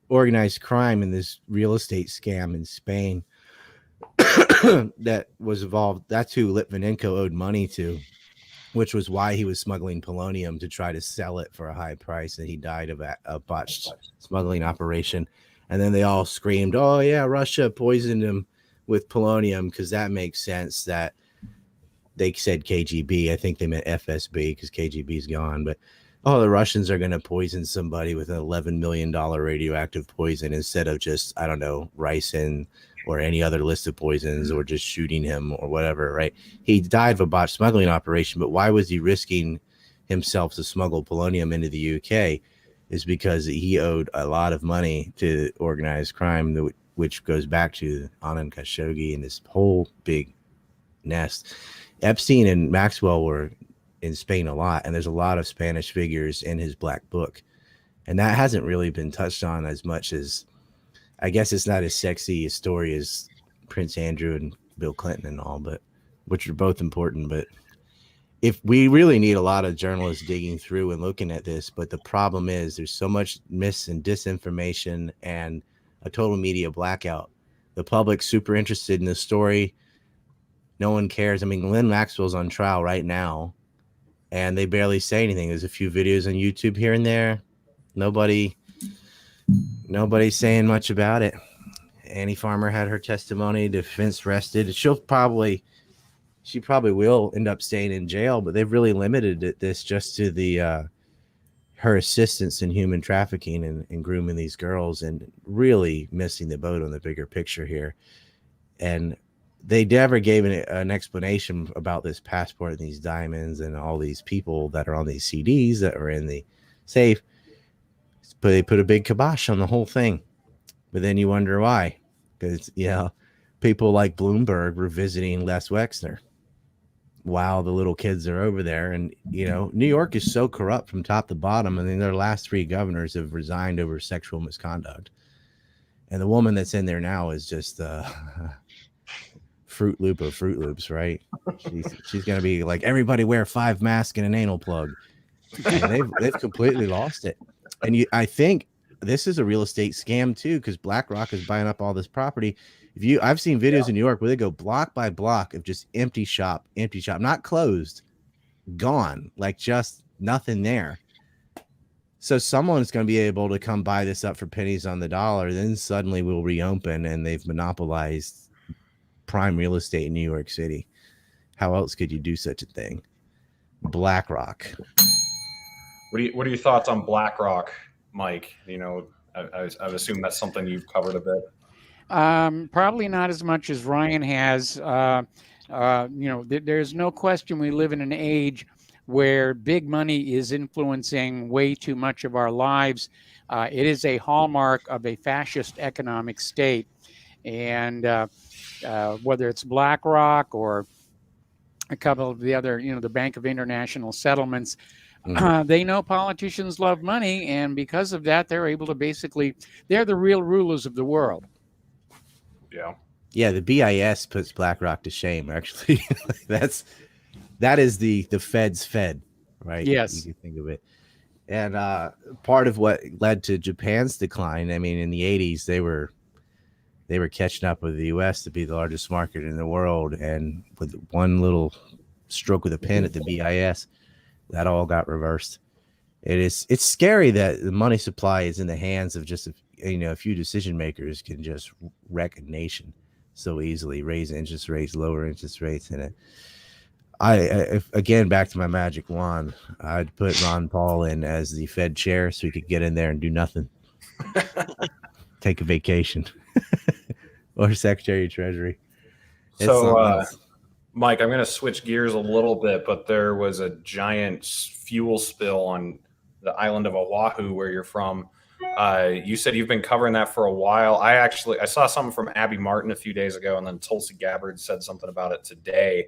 organized crime in this real estate scam in Spain that was involved. That's who Litvinenko owed money to, which was why he was smuggling polonium to try to sell it for a high price. And he died of a botched smuggling operation. And then they all screamed, "Oh yeah, Russia poisoned him with polonium," because that makes sense. That they said KGB. I think they meant FSB because KGB's gone. But oh, the Russians are going to poison somebody with an $11 million radioactive poison instead of just, I don't know, ricin or any other list of poisons, or just shooting him or whatever, right? He died of a botched smuggling operation, but why was he risking himself to smuggle polonium into the UK? Is because he owed a lot of money to organized crime, which goes back to Anand Khashoggi and this whole big nest. Epstein and Maxwell were in Spain a lot, and there's a lot of Spanish figures in his black book, and that hasn't really been touched on as much as, I guess it's not as sexy a story as Prince Andrew and Bill Clinton and all, but which are both important. But if we really need a lot of journalists digging through and looking at this, but the problem is there's so much mis and disinformation and a total media blackout. The public's super interested in this story. No one cares. I mean, Ghislaine Maxwell's on trial right now, and they barely say anything. There's a few videos on YouTube here and there. Nobody's saying much about it. Annie Farmer had her testimony. Defense rested. She probably will end up staying in jail, but they've really limited this just to the her assistance in human trafficking and grooming these girls, and really missing the boat on the bigger picture here. And they never gave an explanation about this passport and these diamonds and all these people that are on these CDs that are in the safe. But they put a big kibosh on the whole thing. But then you wonder why. Because, people like Bloomberg were visiting Les Wexner while the little kids are over there. And, New York is so corrupt from top to bottom. I mean, their last 3 governors have resigned over sexual misconduct. And the woman that's in there now is just Fruit Loop of Fruit Loops, right? She's going to be like, everybody wear 5 masks and an anal plug. And they've completely lost it. And I think this is a real estate scam too, because BlackRock is buying up all this property. I've seen videos in New York where they go block by block of just empty shop, not closed, gone, like just nothing there. So someone's going to be able to come buy this up for pennies on the dollar. Then suddenly we'll reopen, and they've monopolized prime real estate in New York City. How else could you do such a thing? BlackRock. What are your thoughts on BlackRock, Mike? I've assumed that's something you've covered a bit. Probably not as much as Ryan has. There's no question we live in an age where big money is influencing way too much of our lives. It is a hallmark of a fascist economic state. And whether it's BlackRock or a couple of the other, the Bank of International Settlements, they know politicians love money, and because of that, they're able to they're the real rulers of the world. Yeah, the BIS puts BlackRock to shame, actually. that is the Fed's Fed, right? Yes. You can think of it. And part of what led to Japan's decline, I mean, in the 80s, they were catching up with the US to be the largest market in the world, and with one little stroke of the pen at the BIS, that all got reversed. It's scary that the money supply is in the hands of just a few decision makers can just wreck a nation so easily, raise interest rates, lower interest rates. And again, back to my magic wand, I'd put Ron Paul in as the Fed chair so he could get in there and do nothing. Take a vacation. Or Secretary of Treasury. So, Mike, I'm going to switch gears a little bit, but there was a giant fuel spill on the island of Oahu where you're from. You said you've been covering that for a while. I saw something from Abby Martin a few days ago, and then Tulsi Gabbard said something about it today.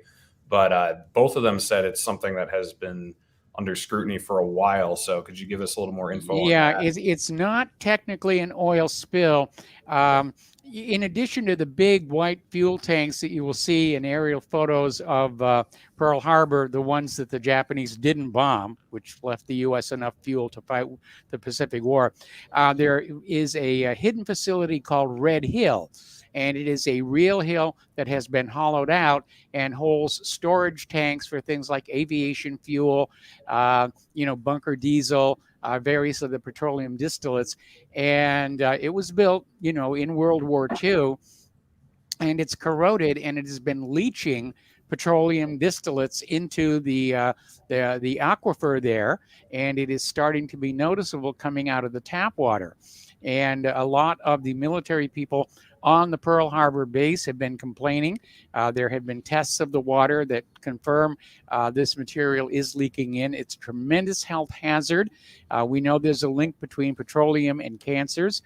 But both of them said it's something that has been under scrutiny for a while. So could you give us a little more info on that? It's not technically an oil spill. in addition to the big white fuel tanks that you will see in aerial photos of Pearl Harbor, the ones that the Japanese didn't bomb, which left the U.S. enough fuel to fight the Pacific War, there is a hidden facility called Red Hill. And it is a real hill that has been hollowed out and holds storage tanks for things like aviation fuel, bunker diesel, various of the petroleum distillates. And it was built, in World War II, and it's corroded, and it has been leaching petroleum distillates into the aquifer there, and it is starting to be noticeable coming out of the tap water. And a lot of the military people on the Pearl Harbor base have been complaining. There have been tests of the water that confirm this material is leaking in. It's a tremendous health hazard. We know there's a link between petroleum and cancers.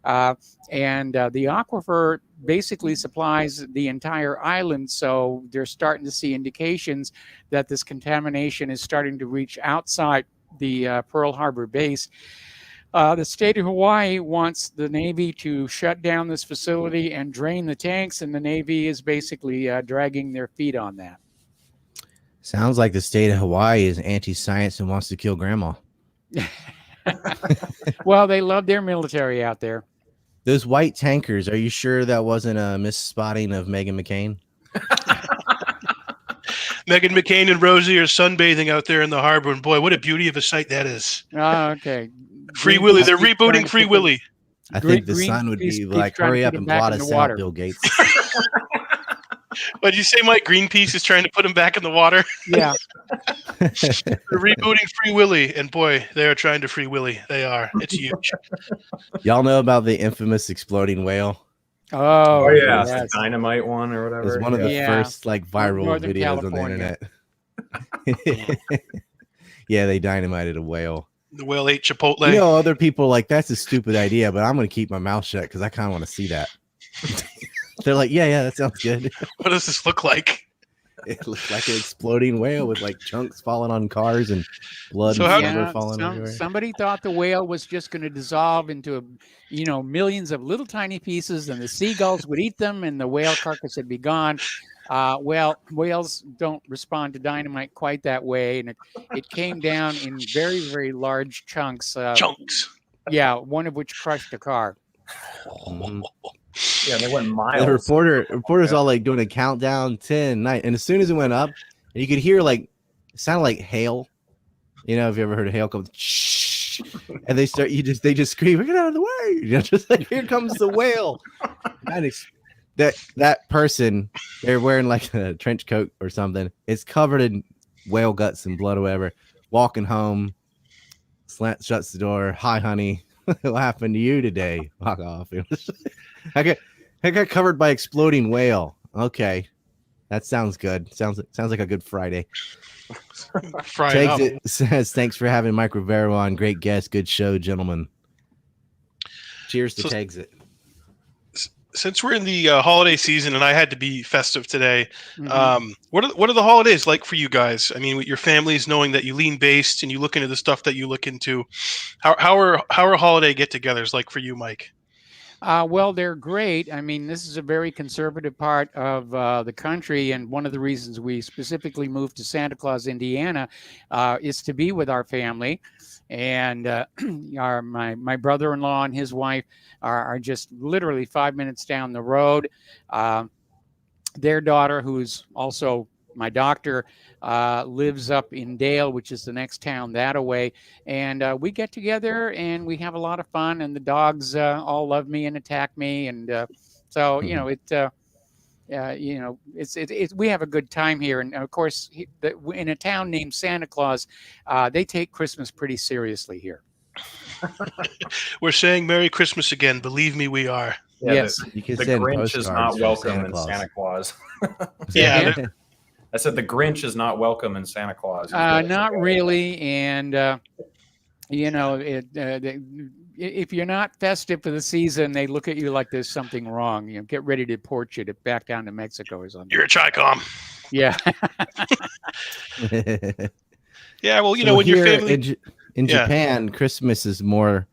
And the aquifer basically supplies the entire island. So they're starting to see indications that this contamination is starting to reach outside the Pearl Harbor base. The state of Hawaii wants the Navy to shut down this facility and drain the tanks, and the Navy is basically dragging their feet on that. Sounds like the state of Hawaii is anti-science and wants to kill grandma. Well, they love their military out there. Those white tankers, are you sure that wasn't a misspotting of Meghan McCain? Meghan McCain and Rosie are sunbathing out there in the harbor, and boy, what a beauty of a sight that is. Oh, okay. Free Willy, they're rebooting Free Willy. I think the sun would be like, hurry up and blot us out, Bill Gates. What did you say, Mike? Greenpeace is trying to put him back in the water? Yeah. They're rebooting Free Willy, and boy, they are trying to free Willy. They are. It's huge. Y'all know about the infamous exploding whale? Oh yeah, the dynamite one or whatever. It was one of the first viral Northern videos California. on the internet. Yeah, they dynamited a whale. The whale ate Chipotle. Other people are like, that's a stupid idea, but I'm going to keep my mouth shut because I kind of want to see that. They're like, yeah, that sounds good. What does this look like? It looks like an exploding whale with chunks falling on cars and blood falling everywhere. Somebody thought the whale was just going to dissolve into millions of little tiny pieces, and the seagulls would eat them, and the whale carcass would be gone. Well, whales don't respond to dynamite quite that way, and it came down in very, very large chunks. Yeah, one of which crushed a car. Mm-hmm. Yeah, they went miles. The reporter's all doing a countdown, 10, 9, and as soon as it went up, you could hear it sounded like hail. Have you ever heard of hail come? Shh, and they just scream, "Get out of the way!" Just like, here comes the whale. That person, they're wearing a trench coat or something. It's covered in whale guts and blood or whatever. Walking home, shuts the door. Hi, honey. What happened to you today? Walk off. I got covered by exploding whale. Okay, that sounds good. Sounds like a good Friday. It says, thanks for having Mike Rivero on. Great guest, good show, gentlemen. Cheers to Exit. Since we're in the holiday season, and I had to be festive today, what are the holidays like for you guys? I mean, with your families, knowing that you lean based and you look into the stuff that you look into, how are holiday get-togethers like for you, Mike? Well, they're great. I mean, this is a very conservative part of the country, and one of the reasons we specifically moved to Santa Claus, Indiana, is to be with our family. And my brother-in-law and his wife are just literally 5 minutes down the road. Their daughter, who's also my doctor, lives up in Dale, which is the next town that away. And we get together and we have a lot of fun, and the dogs all love me and attack me. And so, we have a good time here. And of course, in a town named Santa Claus, they take Christmas pretty seriously here. We're saying Merry Christmas again. Believe me, we are. Yeah, yes. The Grinch is not welcome in Santa Claus. Yeah. I said the Grinch is not welcome in Santa Claus. Not really. And, if you're not festive for the season, they look at you like there's something wrong. Get ready to deport you back down to Mexico or something. You're a Chi-Com. Yeah. Yeah, well, So when your here family... in Japan, Christmas is more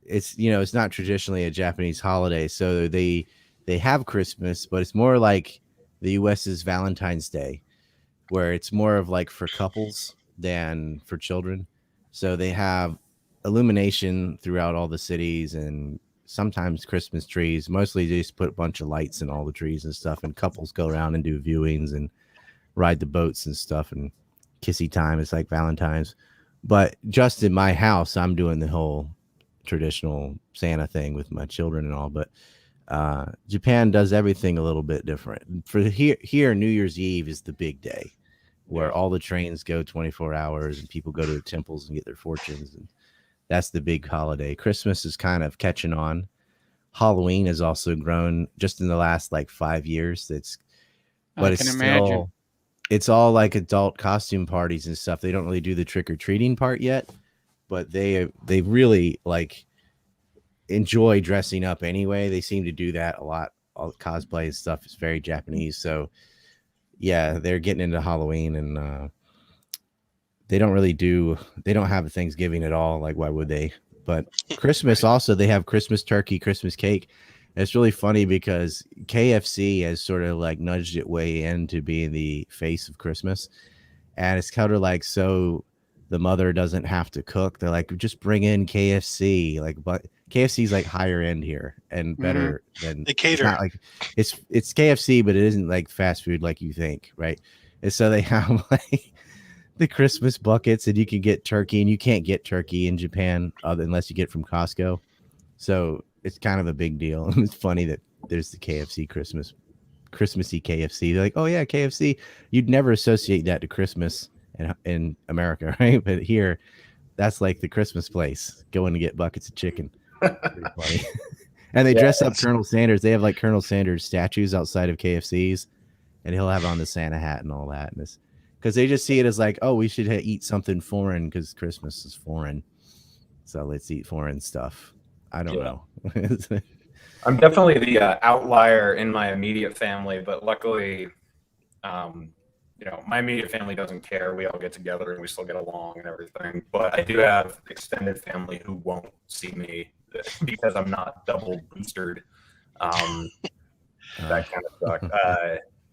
it's it's not traditionally a Japanese holiday, so they have Christmas, but it's more like the US's Valentine's Day, where it's more of like for couples than for children. So they have illumination throughout all the cities and sometimes Christmas trees. Mostly they just put a bunch of lights in all the trees and stuff, and couples go around and do viewings and ride the boats and stuff and kissy time. It's like Valentine's. But just in my house, I'm doing the whole traditional Santa thing with my children and all. But Japan does everything a little bit different. For here, New Year's Eve is the big day where all the trains go 24 hours and people go to the temples and get their fortunes. And that's the big holiday. Christmas is kind of catching on. Halloween has also grown just in the last like 5 years. It's all like adult costume parties and stuff. They don't really do the trick-or-treating part yet, but they really like enjoy dressing up anyway. They seem to do that a lot. All the cosplay and stuff is very Japanese. So yeah, they're getting into Halloween, and they don't have a Thanksgiving at all. Like, why would they? But Christmas also, they have Christmas turkey, Christmas cake. And it's really funny because KFC has sort of like nudged it way into being the face of Christmas. And it's kind of like, so the mother doesn't have to cook. They're like, just bring in KFC. Like, but KFC's like higher end here and better than they cater. It's not like it's KFC, but it isn't like fast food like you think, right? And so they have like the Christmas buckets, and you can get turkey, and you can't get turkey in Japan unless you get it from Costco. So it's kind of a big deal. It's funny that there's the KFC Christmassy KFC. They're like, oh yeah, KFC. You'd never associate that to Christmas in America, right? But here, that's like the Christmas place. Going to get buckets of chicken. Pretty funny. And they dress up Colonel Sanders. They have like Colonel Sanders statues outside of KFCs, and he'll have on the Santa hat and all that. And because they just see it as like, oh, we should eat something foreign because Christmas is foreign. So let's eat foreign stuff. I don't know. I'm definitely the outlier in my immediate family, but luckily, my immediate family doesn't care. We all get together and we still get along and everything. But I do have extended family who won't see me because I'm not double boosted. That kind of sucks.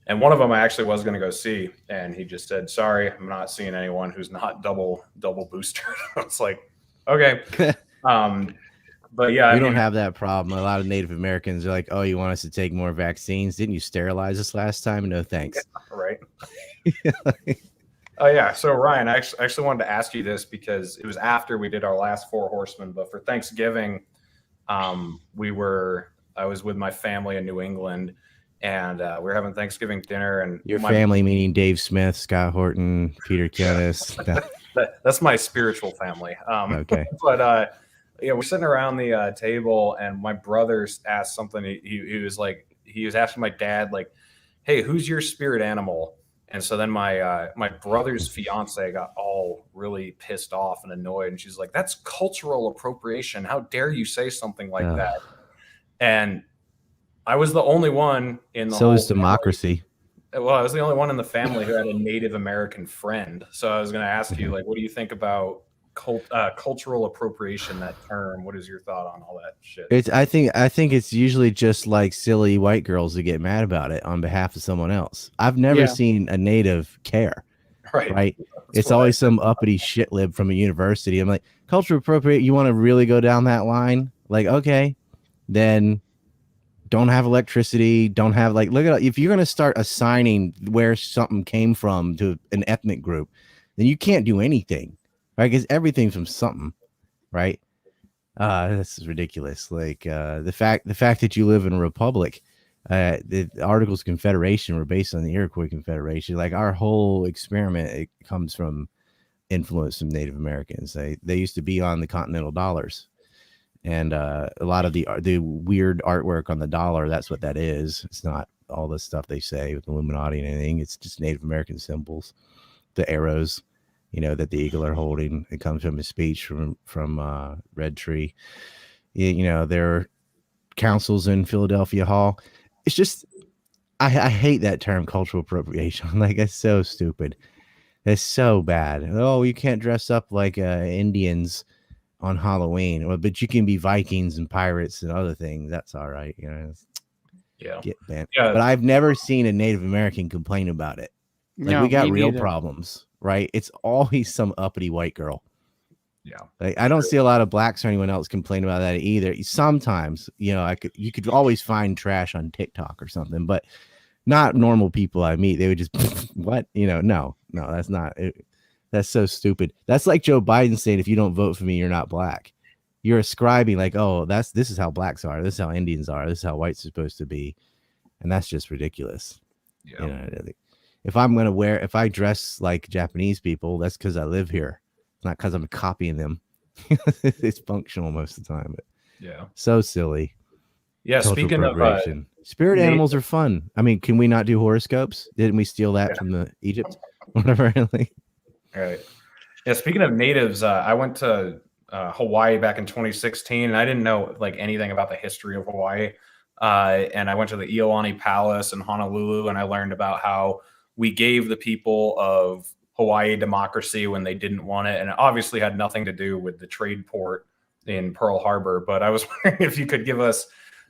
And one of them I actually was going to go see, and he just said, "Sorry, I'm not seeing anyone who's not double booster." I was like, "Okay." But yeah, we don't have that problem. A lot of Native Americans are like, "Oh, you want us to take more vaccines? Didn't you sterilize us last time?" No, thanks. Right. Oh yeah. So Ryan, I actually wanted to ask you this because it was after we did our last Four Horsemen, but for Thanksgiving, I was with my family in New England, and we were having Thanksgiving dinner. And your family meaning Dave Smith, Scott Horton, Peter Kionis. That's my spiritual family. Okay. But we're sitting around the table, and my brother asked something. He was asking my dad, like, "Hey, who's your spirit animal?" And so then my brother's fiance got all really pissed off and annoyed, and she's like, "That's cultural appropriation. How dare you say something like that?" And I was the only one in the so is democracy. Well, I was the only one in the family who had a Native American friend. So I was going to ask you, like, what do you think about cultural appropriation, that term? What is your thought on all that shit? I think it's usually just like silly white girls who get mad about it on behalf of someone else. I've never seen a Native care. Right. It's always some uppity shit lib from a university. I'm like, cultural appropriate. You want to really go down that line? Like, okay, then don't have electricity. Don't have look at, if you're going to start assigning where something came from to an ethnic group, then you can't do anything. Right, because everything's from something, right? This is ridiculous. Like the fact that you live in a republic, the Articles of Confederation were based on the Iroquois Confederation. Like our whole experiment, it comes from influence from Native Americans. They used to be on the continental dollars, and a lot of the weird artwork on the dollar. That's what that is. It's not all the stuff they say with Illuminati and anything. It's just Native American symbols, the arrows. That the eagle are holding. It comes from a speech from Red Tree. There are councils in Philadelphia Hall. It's just, I hate that term, cultural appropriation. Like, it's so stupid. It's so bad. Oh, you can't dress up like Indians on Halloween. Well, but you can be Vikings and pirates and other things. That's all right. You know, Yeah. get banned. Yeah. But I've never seen a Native American complain about it. Like, No, we got me real neither. problems, right? It's always some uppity white girl. Yeah. Like, I don't see a lot of blacks or anyone else complain about that either. Sometimes, you know, you could always find trash on TikTok or something, but not normal people I meet. They would just what? You know, no, that's not it. That's so stupid. That's like Joe Biden saying, if you don't vote for me, you're not black. You're ascribing like, oh, this is how blacks are. This is how Indians are. This is how whites are supposed to be. And that's just ridiculous. Yeah. You know, if I dress like Japanese people, that's because I live here. It's not because I'm copying them. It's functional most of the time. But Yeah. so silly. Yeah. Cultural Speaking of appropriation. Spirit Native- animals are fun. I mean, can we not do horoscopes? Didn't we steal that from the Egypt? Whatever. Like, right. Yeah. Speaking of natives, I went to Hawaii back in 2016, and I didn't know like anything about the history of Hawaii. And I went to the Iolani Palace in Honolulu, and I learned about how we gave the people of Hawaii democracy when they didn't want it. And it obviously had nothing to do with the trade port in Pearl Harbor. But I was wondering if you could give us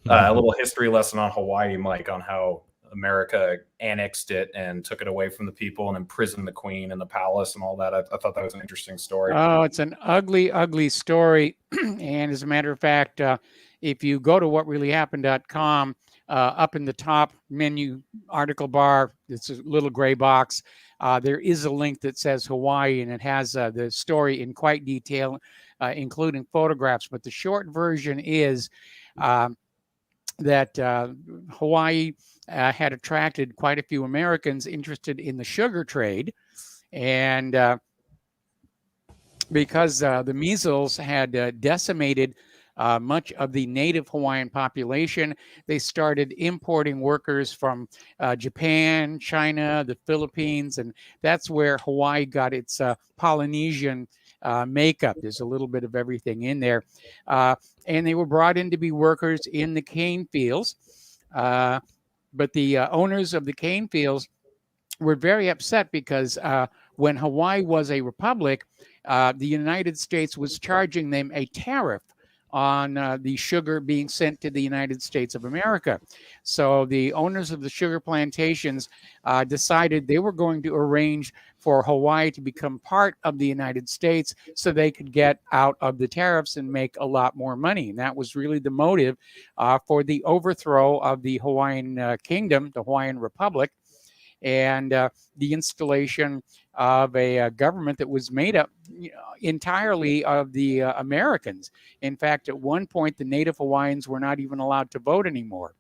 a little history lesson on Hawaii, Mike, on how America annexed it and took it away from the people and imprisoned the queen in the palace and all that. I thought that was an interesting story. Oh, it's an ugly, ugly story. And as a matter of fact, if you go to whatreallyhappened.com, up in the top menu article bar, it's a little gray box. There is a link that says Hawaii, and it has the story in quite detail, including photographs. But the short version is that Hawaii had attracted quite a few Americans interested in the sugar trade. And because the measles had decimated much of the native Hawaiian population, they started importing workers from Japan, China, the Philippines, and that's where Hawaii got its Polynesian makeup. There's a little bit of everything in there. And they were brought in to be workers in the cane fields. But the owners of the cane fields were very upset because when Hawaii was a republic, the United States was charging them a tariff on the sugar being sent to the United States of America. So the owners of the sugar plantations decided they were going to arrange for Hawaii to become part of the United States so they could get out of the tariffs and make a lot more money. And that was really the motive for the overthrow of the Hawaiian kingdom, the Hawaiian Republic, and the installation of a government that was made up entirely of the Americans. In fact, at one point, the native Hawaiians were not even allowed to vote anymore.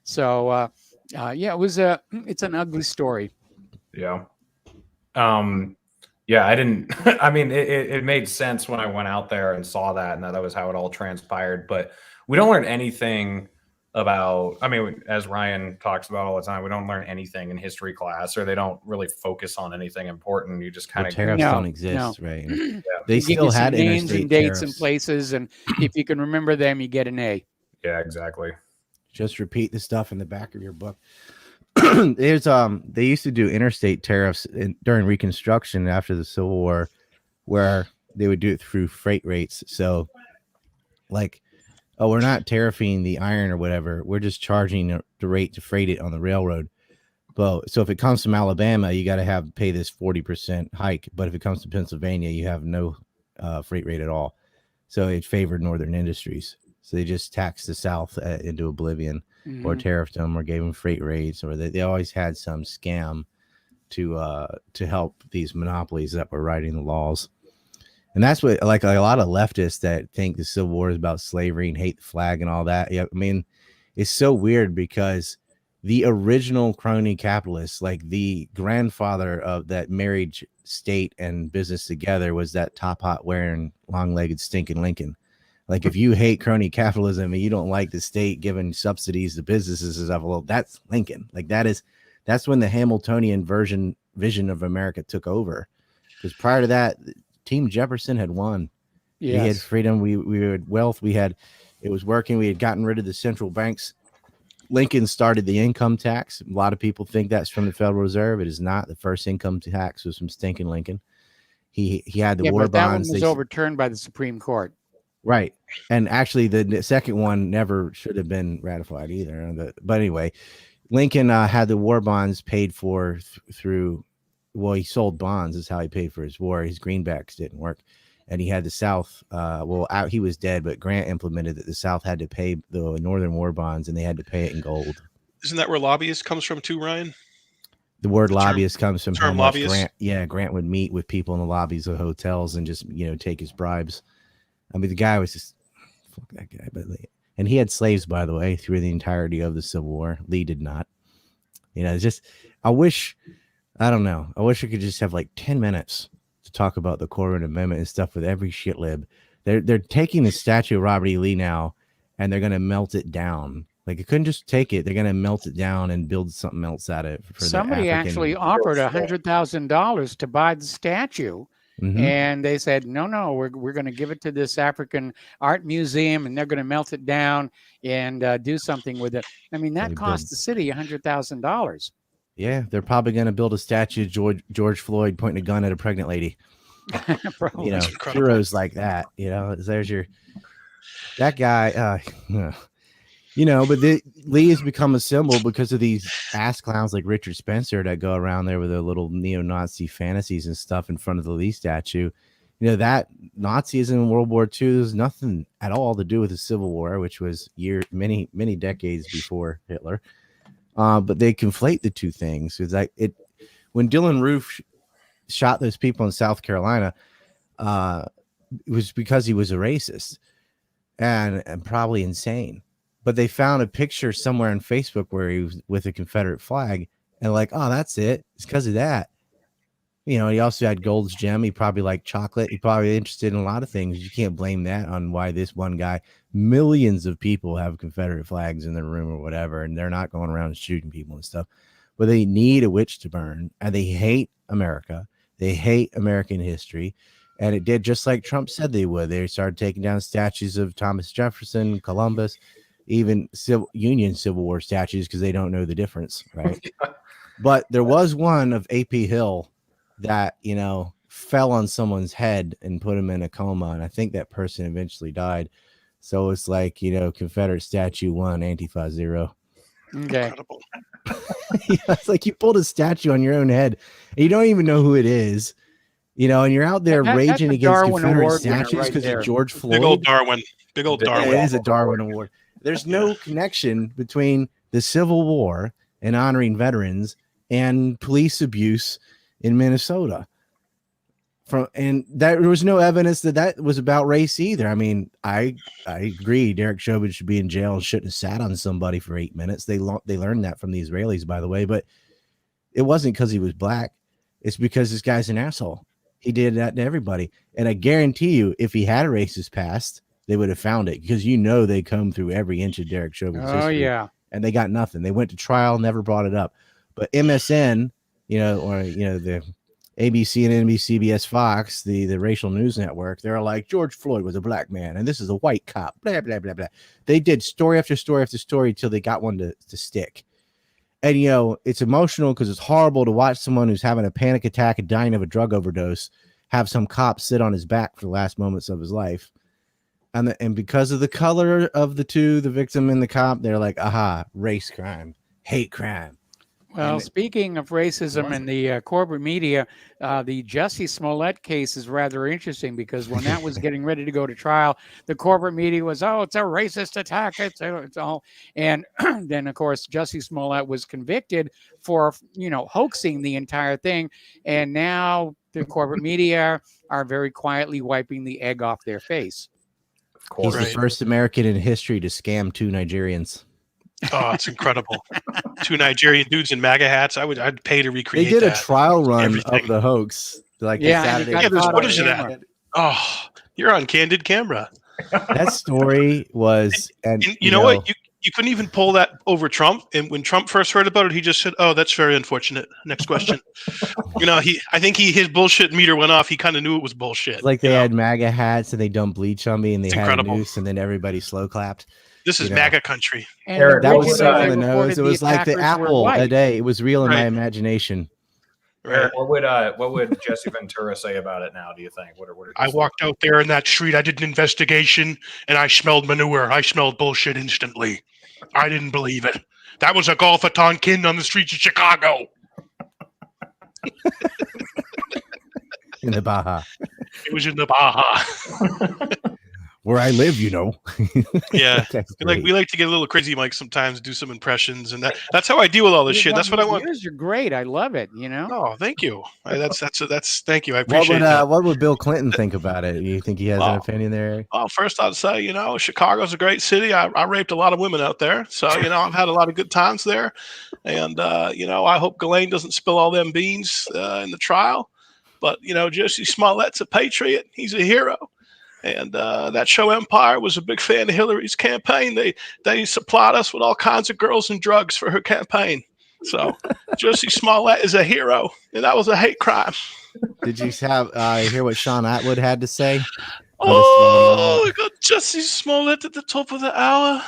So, yeah, it's an ugly story. Yeah. Yeah, I didn't, I mean, it made sense when I went out there and saw that, and that was how it all transpired. But we don't learn anything about, I mean, as Ryan talks about all the time, we don't learn anything in history class, or they don't really focus on anything important. You just kind of tariffs don't exist, right? Yeah. They still had names interstate and dates tariffs. and places, and if you can remember them, you get an A. Yeah, exactly. Just repeat the stuff in the back of your book. There's they used to do interstate tariffs during Reconstruction after the Civil War, where they would do it through freight rates. So, like, oh, we're not tariffing the iron or whatever. We're just charging the rate to freight it on the railroad. But so if it comes from Alabama, you got to pay this 40% hike. But if it comes to Pennsylvania, you have no freight rate at all. So it favored northern industries. So they just taxed the South into oblivion, or tariffed them, or gave them freight rates, or they always had some scam to help these monopolies that were writing the laws. And that's what, like, a lot of leftists that think the Civil War is about slavery and hate the flag and all that. Yeah, I mean, it's so weird because the original crony capitalists, like the grandfather of that married state and business together, was that top hat wearing, long-legged, stinking Lincoln. Like, if you hate crony capitalism and you don't like the state giving subsidies to businesses and stuff, well, that's Lincoln. Like, that's when the Hamiltonian vision of America took over. Because prior to that, Team Jefferson had won. Yes. We had freedom. We had wealth. It was working. We had gotten rid of the central banks. Lincoln started the income tax. A lot of people think that's from the Federal Reserve. It is not. The first income tax was from stinking Lincoln. He had the Yeah, war but that one bonds. was overturned by the Supreme Court. Right. And actually, the second one never should have been ratified either. But anyway, Lincoln had the war bonds paid for through, well, he sold bonds is how he paid for his war. His greenbacks didn't work. And he had the South, he was dead, but Grant implemented that the South had to pay the Northern war bonds, and they had to pay it in gold. Isn't that where lobbyist comes from too, Ryan? The word lobbyist comes from how much lobbyist? Grant would meet with people in the lobbies of hotels and just, take his bribes. I mean, the guy was just, fuck that guy. And he had slaves, by the way, through the entirety of the Civil War. Lee did not. I wish I could just have like 10 minutes to talk about the Corbin Amendment and stuff with every shit lib. They're taking the statue of Robert E. Lee now, and they're going to melt it down. Like, you couldn't just take it. They're going to melt it down and build something else out of it. Somebody actually offered $100,000 to buy the statue. Mm-hmm. And they said, no, we're going to give it to this African art museum, and they're going to melt it down and do something with it. I mean, that cost the city $100,000. Yeah, they're probably going to build a statue of George Floyd pointing a gun at a pregnant lady. Heroes like that. There's that guy. But Lee has become a symbol because of these ass clowns like Richard Spencer that go around there with their little neo-Nazi fantasies and stuff in front of the Lee statue. That Nazism in World War II has nothing at all to do with the Civil War, which was many decades before Hitler. But they conflate the two things. It's like when Dylan Roof shot those people in South Carolina, it was because he was a racist and probably insane. But they found a picture somewhere on Facebook where he was with a Confederate flag, and like, oh, that's it. It's because of that. He also had Gold's Gem. He probably liked chocolate. He probably interested in a lot of things. You can't blame that on why this one guy. Millions of people have Confederate flags in their room or whatever, and they're not going around shooting people and stuff. But they need a witch to burn, and they hate America. They hate American history. And it did just like Trump said they would. They started taking down statues of Thomas Jefferson, Columbus, even Union Civil War statues, because they don't know the difference, right? But there was one of A.P. Hill that, fell on someone's head and put him in a coma, and I think that person eventually died. So it's like, Confederate statue 1, Antifa 0. Okay. Incredible. It's like you pulled a statue on your own head, and you don't even know who it is, and you're out there raging against Darwin Confederate Award statues because of George Floyd. Big old Darwin. It is a Darwin Award. There's no connection between the Civil War and honoring veterans and police abuse in Minnesota. And there was no evidence that was about race either. I mean, I agree. Derek Chauvin should be in jail and shouldn't have sat on somebody for 8 minutes. They learned that from the Israelis, by the way. But it wasn't because he was black. It's because this guy's an asshole. He did that to everybody. And I guarantee you, if he had a racist past, they would have found it, because they come through every inch of Derek Chauvin's history. Oh, yeah. And they got nothing. They went to trial, never brought it up. But MSN, the ABC and NBC, Fox, the racial news network, they're like, George Floyd was a black man, and this is a white cop, blah, blah, blah, blah. They did story after story after story until they got one to stick. And, it's emotional because it's horrible to watch someone who's having a panic attack and dying of a drug overdose have some cop sit on his back for the last moments of his life. And because of the color of the two, the victim and the cop, they're like, aha, race crime, hate crime. Well, speaking of racism and the corporate media, the Jussie Smollett case is rather interesting, because when that was getting ready to go to trial, the corporate media was, it's a racist attack. It's all. And then, of course, Jussie Smollett was convicted for, hoaxing the entire thing. And now the corporate media are very quietly wiping the egg off their face. He's the first American in history to scam 2 Nigerians. Oh, it's incredible. 2 Nigerian dudes in MAGA hats. I'd pay to recreate that. They did a trial run of the hoax. Yeah, there's footage of that. Oh, you're on candid camera. That story was... And you know what? You couldn't even pull that over Trump. And when Trump first heard about it, he just said, "Oh, that's very unfortunate. Next question." I think his bullshit meter went off. He kind of knew it was bullshit. Like they had MAGA hats and they dumped bleach on me and they It's had incredible. a noose and then everybody slow clapped. This is MAGA country. And that was so on the nose. It was like the apple a day. It was real in my imagination. Eric, what would Jesse Ventura say about it now? Do you think? What are I walked out there in that street. I did an investigation, and I smelled manure. I smelled bullshit instantly. I didn't believe it. That was a golf-a-thon kid on the streets of Chicago. In the Baja, It was in the Baja. where I live, you know. Yeah, That's we great. like to get a little crazy, Mike. Sometimes do some impressions, and that's how I deal with all this shit. That's what I want. Yours are great. I love it. You know. Oh, thank you. That's thank you. I What appreciate would that. what would Bill Clinton think about it? You think he has an opinion there? Well, first I'd say, Chicago's a great city. I raped a lot of women out there. So, I've had a lot of good times there. And, I hope Ghislaine doesn't spill all them beans in the trial. But, Jesse Smollett's a patriot. He's a hero. And that show Empire was a big fan of Hillary's campaign. They supplied us with all kinds of girls and drugs for her campaign. So Jesse Smollett is a hero. And that was a hate crime. Did you hear what Sean Atwood had to say? Oh, we got Jesse Smollett at the top of the hour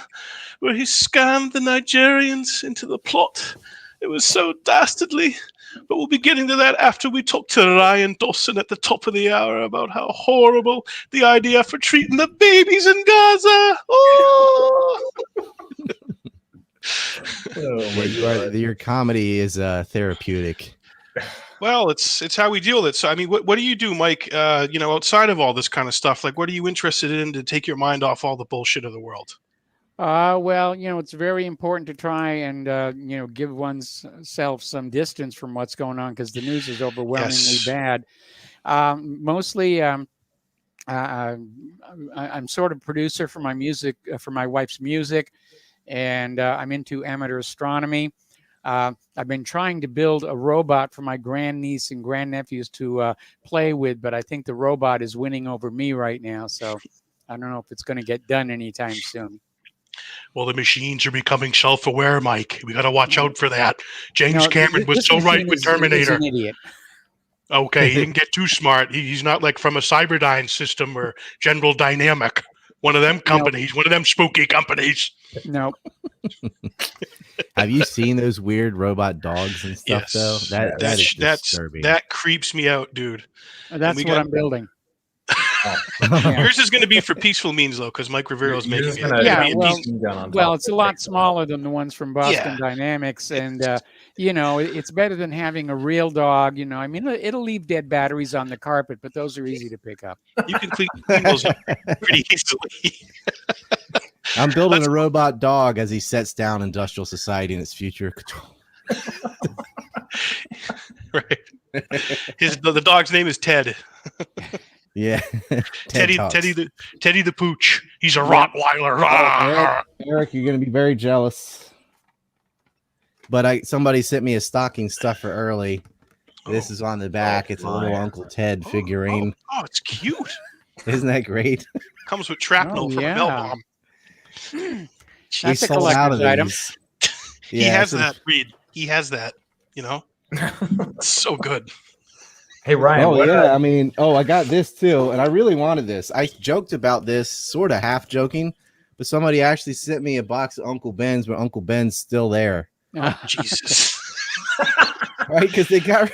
where he scammed the Nigerians into the plot. It was so dastardly. But we'll be getting to that after we talk to Ryan Dawson at the top of the hour about how horrible the idea for treating the babies in Gaza. Oh! Your comedy is therapeutic. Well, it's how we deal with it. So, I mean, what do you do, Mike, outside of all this kind of stuff? Like, what are you interested in to take your mind off all the bullshit of the world? Well, it's very important to try and, give oneself some distance from what's going on because the news is overwhelmingly bad. Mostly, I'm sort of producer for my music, for my wife's music, and I'm into amateur astronomy. I've been trying to build a robot for my grandniece and grandnephews to play with, but I think the robot is winning over me right now. So I don't know if it's going to get done anytime soon. Well, the machines are becoming self-aware, Mike. We got to watch out for that. James Cameron was so right with Terminator. He's an idiot. Okay, he didn't get too smart. He's not like from a Cyberdyne system or General Dynamic. One of them companies, one of them spooky companies. Nope. Have you seen those weird robot dogs and stuff, though? That is disturbing. That creeps me out, dude. That's what I'm building. Yours is going to be for peaceful means, though, because Mike Rivero is making it. Well, it's a lot smaller than the ones from Boston Dynamics, and it's better than having a real dog. I mean, it'll leave dead batteries on the carpet, but those are easy to pick up. You can clean those up pretty easily. I'm building a robot dog as he sets down industrial society in its future. Right. The dog's name is Ted. Yeah. Teddy the Pooch. He's a Rottweiler. Eric, you're going to be very jealous. But somebody sent me a stocking stuffer early. This is on the back. It's a little Uncle Ted figurine. Oh, it's cute. Isn't that great? Comes with shrapnel from a bell bomb. That's a collector's item. He has that, Reed. He has that, It's so good. Hey, Ryan. I got this too, and I really wanted this. I joked about this, sort of half joking, but somebody actually sent me a box of Uncle Ben's, but Uncle Ben's still there. Oh, Jesus. Right? Because they got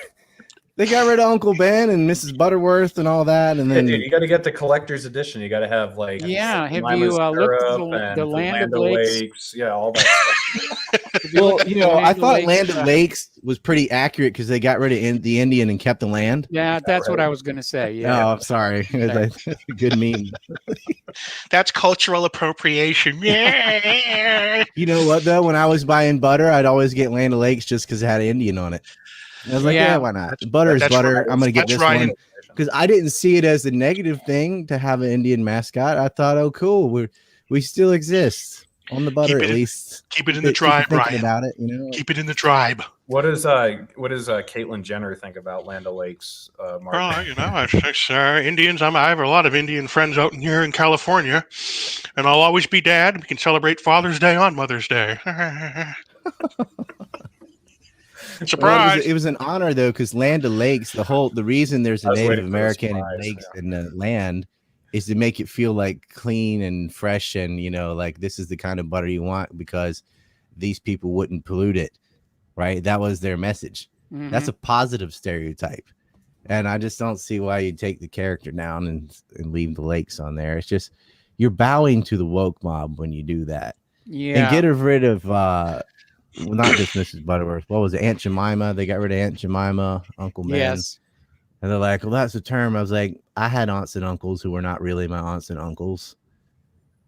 rid of Uncle Ben and Mrs. Butterworth and all that, and then you got to get the collector's edition. You got to have have you looked at the Land of Lakes? Yeah, all that stuff. Well, I thought Land of Lakes was pretty accurate because they got rid of the Indian and kept the land. Yeah, that's what I was going to say. Yeah. Oh, I'm sorry. That's a good meme. That's cultural appropriation. Yeah. You know what, though? When I was buying butter, I'd always get Land of Lakes just because it had Indian on it. I was like, why not? Butter is butter. I'm going to get this one. Because I didn't see it as a negative thing to have an Indian mascot. I thought, oh, cool. We still exist. On the butter, at least. Keep it in the tribe, Ryan. About it, Keep it in the tribe. What does Caitlyn Jenner think about Land O'Lakes? Well, I Indians. I have a lot of Indian friends out here in California, and I'll always be dad. We can celebrate Father's Day on Mother's Day. Surprise! Well, it was an honor though, because Land O'Lakes, the reason there's a Native American in lakes in the land is to make it feel like clean and fresh, and like this is the kind of butter you want because these people wouldn't pollute it, right? That was their message. That's a positive stereotype. And I just don't see why you take the character down and leave the lakes on there. It's just you're bowing to the woke mob when you do that. Yeah. And get rid of well, not just Mrs. Butterworth. What was it? Aunt Jemima. They got rid of Aunt Jemima, Uncle Ben. Yes. And they're like, well, that's a term. I was like, I had aunts and uncles who were not really my aunts and uncles.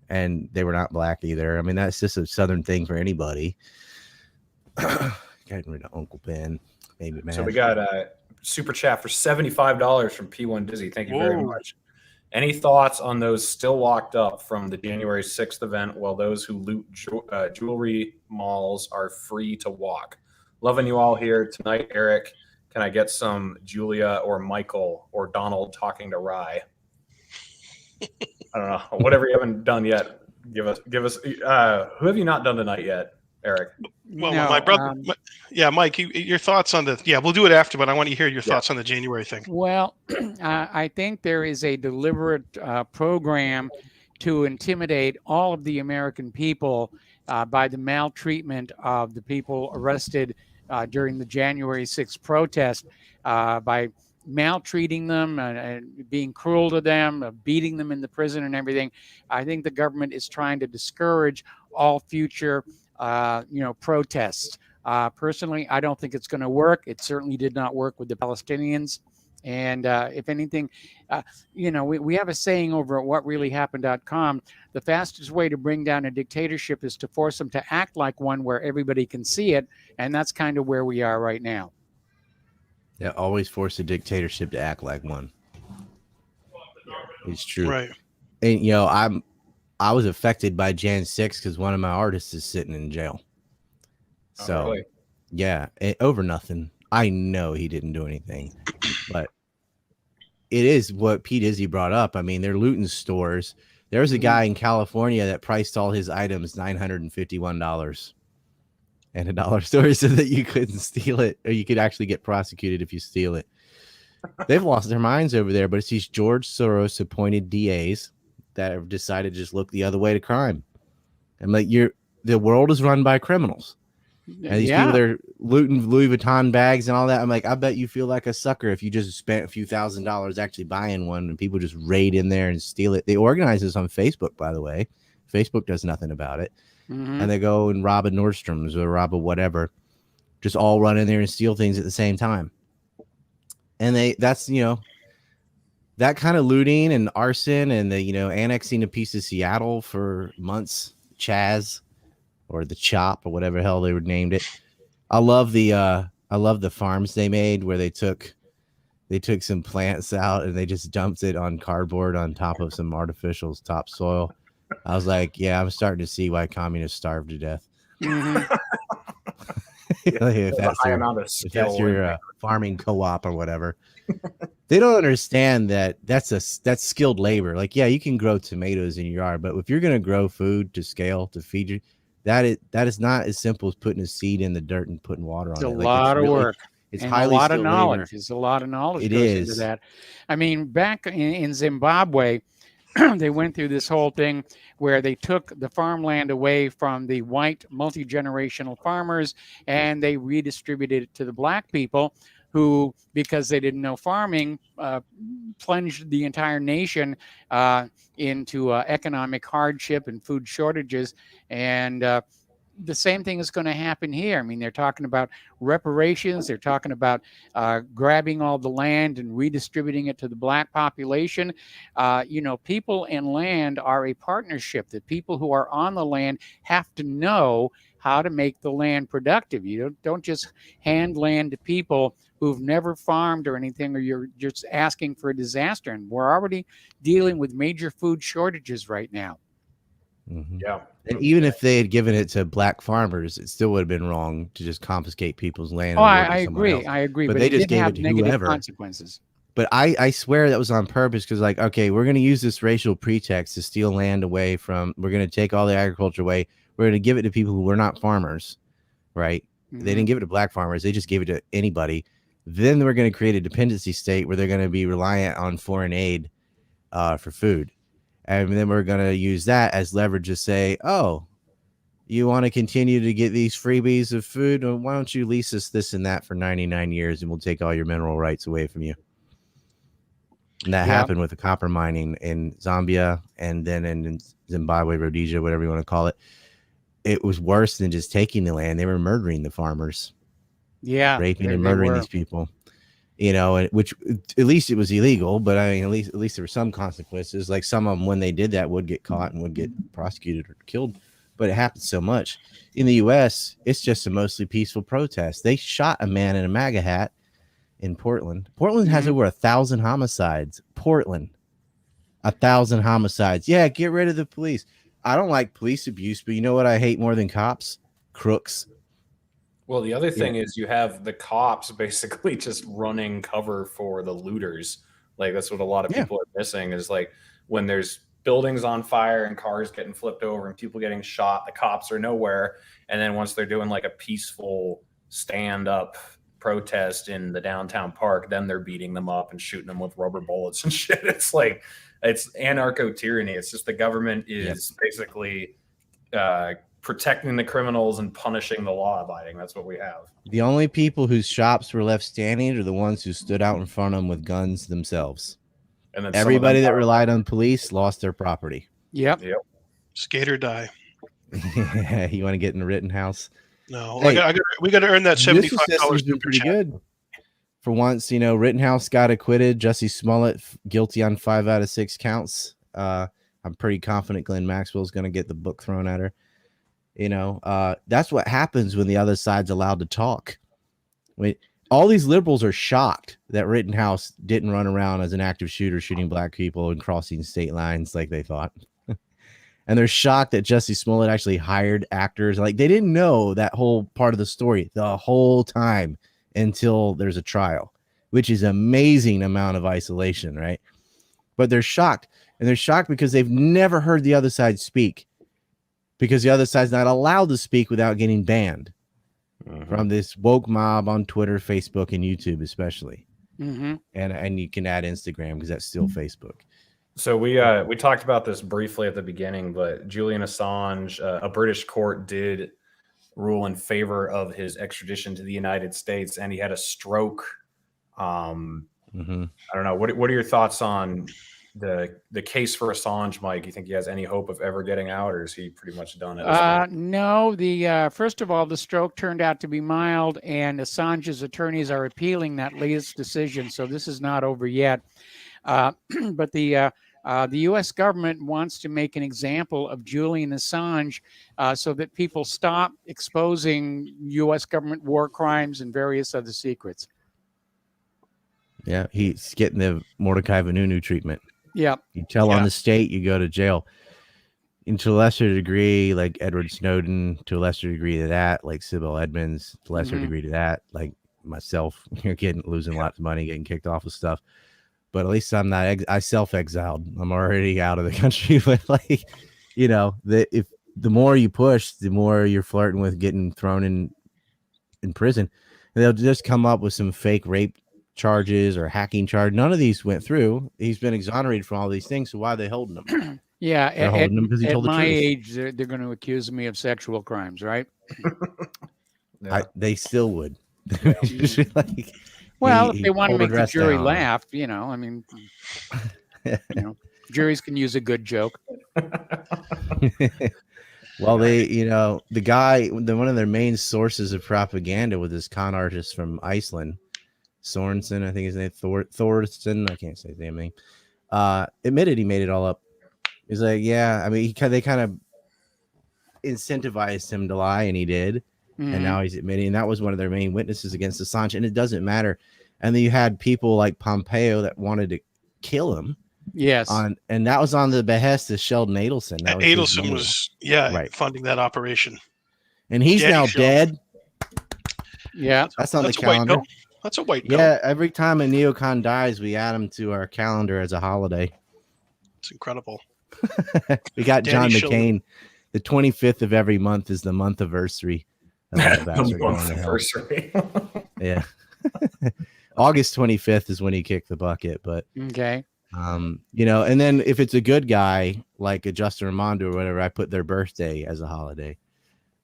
And they were not black either. I mean, that's just a Southern thing for anybody. Getting rid of Uncle Ben. Maybe mad. So we got a super chat for $75 from P1 Dizzy. Thank you very much. Any thoughts on those still locked up from the January 6th event, while those who loot jewelry malls are free to walk? Loving you all here tonight, Eric. Can I get some Julia or Michael or Donald talking to Rye? I don't know. Whatever you haven't done yet, give us. Who have you not done tonight yet, Eric? Well, No, my brother, Mike, your thoughts on the? Yeah, we'll do it after, but I want to hear your thoughts on the January thing. Well, I think there is a deliberate program to intimidate all of the American people by the maltreatment of the people arrested during the January 6th protest, by maltreating them and being cruel to them, beating them in the prison and everything. I think the government is trying to discourage all future protests. Personally, I don't think it's going to work. It certainly did not work with the Palestinians. And if anything, we have a saying over at whatreallyhappened.com, the fastest way to bring down a dictatorship is to force them to act like one where everybody can see it. And that's kind of where we are right now. Yeah, always force a dictatorship to act like one. It's true. Right. And, I was affected by Jan 6 because one of my artists is sitting in jail. So, really? Yeah, over nothing. I know he didn't do anything, but it is what Pete Izzy brought up. I mean, they're looting stores. There was a guy in California that priced all his items $951. And a dollar store said that you couldn't steal it, or you could actually get prosecuted if you steal it. They've lost their minds over there, but it's these George Soros appointed DAs that have decided to just look the other way to crime. I'm like, the world is run by criminals. And these people, they're looting Louis Vuitton bags and all that. I'm like, I bet you feel like a sucker if you just spent a few $1,000s actually buying one and people just raid in there and steal it. They organize this on Facebook, by the way. Facebook does nothing about it. And they go and rob a Nordstrom's or rob a whatever, just all run in there and steal things at the same time. And that's that kind of looting and arson and the, annexing a piece of Seattle for months, Chaz or the Chop or whatever the hell they were named it. I love the farms they made where they took some plants out and they just dumped it on cardboard on top of some artificial topsoil. I was like, yeah, I'm starting to see why communists starve to death. If that's your farming co-op or whatever. They don't understand that that's skilled labor. Like, yeah, you can grow tomatoes in your yard, but if you're going to grow food to scale to feed you, that is not as simple as putting a seed in the dirt and putting water on it. It's a lot of work. It's and highly a lot of knowledge. Labor. There's a lot of knowledge it goes is. into that. I mean, back in Zimbabwe, they went through this whole thing where they took the farmland away from the white multi-generational farmers and they redistributed it to the black people who, because they didn't know farming, plunged the entire nation into economic hardship and food shortages. And the same thing is going to happen here. I mean, they're talking about reparations. They're talking about grabbing all the land and redistributing it to the black population. People and land are a partnership. The people who are on the land have to know how to make the land productive. You don't just hand land to people who've never farmed or anything, or you're just asking for a disaster. And we're already dealing with major food shortages right now. Mm-hmm. Yeah. And even if they had given it to black farmers, it still would have been wrong to just confiscate people's land. Oh, I agree. I agree. But they just gave it to negative whoever. Consequences. But I swear that was on purpose because, like, okay, we're going to use this racial pretext to steal land away from. We're going to take all the agriculture away. We're going to give it to people who were not farmers, right? Mm-hmm. They didn't give it to black farmers. They just gave it to anybody. Then we're going to create a dependency state where they're going to be reliant on foreign aid for food. And then we're going to use that as leverage to say, oh, You want to continue to get these freebies of food? Well, why don't you lease us this and that for 99 years, and we'll take all your mineral rights away from you? And that happened with the copper mining in Zambia, and then in Zimbabwe, Rhodesia, whatever you want to call it. It was worse than just taking the land. They were murdering the farmers. Yeah. Raping and murdering these people. You know, which at least it was illegal, but I mean, at least there were some consequences. Like some of them, when they did that, would get caught and would get prosecuted or killed. But it happened so much. In the U.S., it's just a mostly peaceful protest. They shot a man in a MAGA hat in Portland. Portland has over 1,000 homicides. Portland, 1,000 homicides. Yeah, get rid of the police. I don't like police abuse, but you know what I hate more than cops? Crooks. Well, the other thing is you have the cops basically just running cover for the looters. Like that's what a lot of people are missing is like when there's buildings on fire and cars getting flipped over and people getting shot, the cops are nowhere. And then once they're doing like a peaceful stand up protest in the downtown park, then they're beating them up and shooting them with rubber bullets and shit. It's like, it's anarcho tyranny. It's just the government is basically protecting the criminals and punishing the law abiding. That's what we have. The only people whose shops were left standing are the ones who stood out in front of them with guns themselves. And then everybody that relied on police lost their property. Yep. Skate or die. You want to get in the Rittenhouse? No, hey, we got to earn that $75. Been pretty good. For once, you know, Rittenhouse got acquitted. Jussie Smollett guilty on 5 out of 6 counts. I'm pretty confident Glenn Maxwell's going to get the book thrown at her. You know, that's what happens when the other side's allowed to talk. All these liberals are shocked that Rittenhouse didn't run around as an active shooter shooting black people and crossing state lines like they thought. And they're shocked that Jussie Smollett actually hired actors. Like they didn't know that whole part of the story the whole time until there's a trial, which is amazing amount of isolation, right? But they're shocked. And they're shocked because they've never heard the other side speak. Because the other side's not allowed to speak without getting banned from this woke mob on Twitter, Facebook, and YouTube, especially. And you can add Instagram because that's still Facebook. So we talked about this briefly at the beginning, but Julian Assange, a British court did rule in favor of his extradition to the United States, and he had a stroke. I don't know. What are your thoughts on the case for Assange, Mike? You think he has any hope of ever getting out, or is he pretty much done at this point? No. First of all, the stroke turned out to be mild, and Assange's attorneys are appealing that latest decision, so this is not over yet. But the U.S. government wants to make an example of Julian Assange so that people stop exposing U.S. government war crimes and various other secrets. Yeah, he's getting the Mordecai Vanunu treatment. Yeah. You tell on the state, you go to jail. And to a lesser degree, like Edward Snowden, to a lesser degree to that, like Sybil Edmonds, to a lesser degree to that, like myself, you're losing lots of money, getting kicked off of stuff. But at least I'm not, I self-exiled. I'm already out of the country. But like, you know, if the more you push, the more you're flirting with getting thrown in prison. And they'll just come up with some fake rape charges or hacking charge. None of these went through. He's been exonerated from all these things. So why are they holding him? Yeah, holding him because he told the truth. At my age, they're going to accuse me of sexual crimes, right? They still would. Like, well, if they want to make the jury laugh, you know, I mean, you know, juries can use a good joke. Well, they, you know, the guy, one of their main sources of propaganda was this con artist from Iceland, Sorensen, I think his name, Thorsten, I can't say his damn name, admitted he made it all up. He's like, yeah, I mean, they kind of incentivized him to lie, and he did. And now he's admitting, and that was one of their main witnesses against Assange, and it doesn't matter. And then you had people like Pompeo that wanted to kill him. Yes. And that was on the behest of Sheldon Adelson. Adelson was funding that operation. And he's now dead. Yeah. That's on the calendar. That's a white pill. Yeah, every time a neocon dies, we add him to our calendar as a holiday. It's incredible. We got John McCain. The 25th of every month is the month anniversary. Anniversary. Yeah. August 25th is when he kicked the bucket, but okay. You know, and then if it's a good guy like a Justin Raimondo or whatever, I put their birthday as a holiday.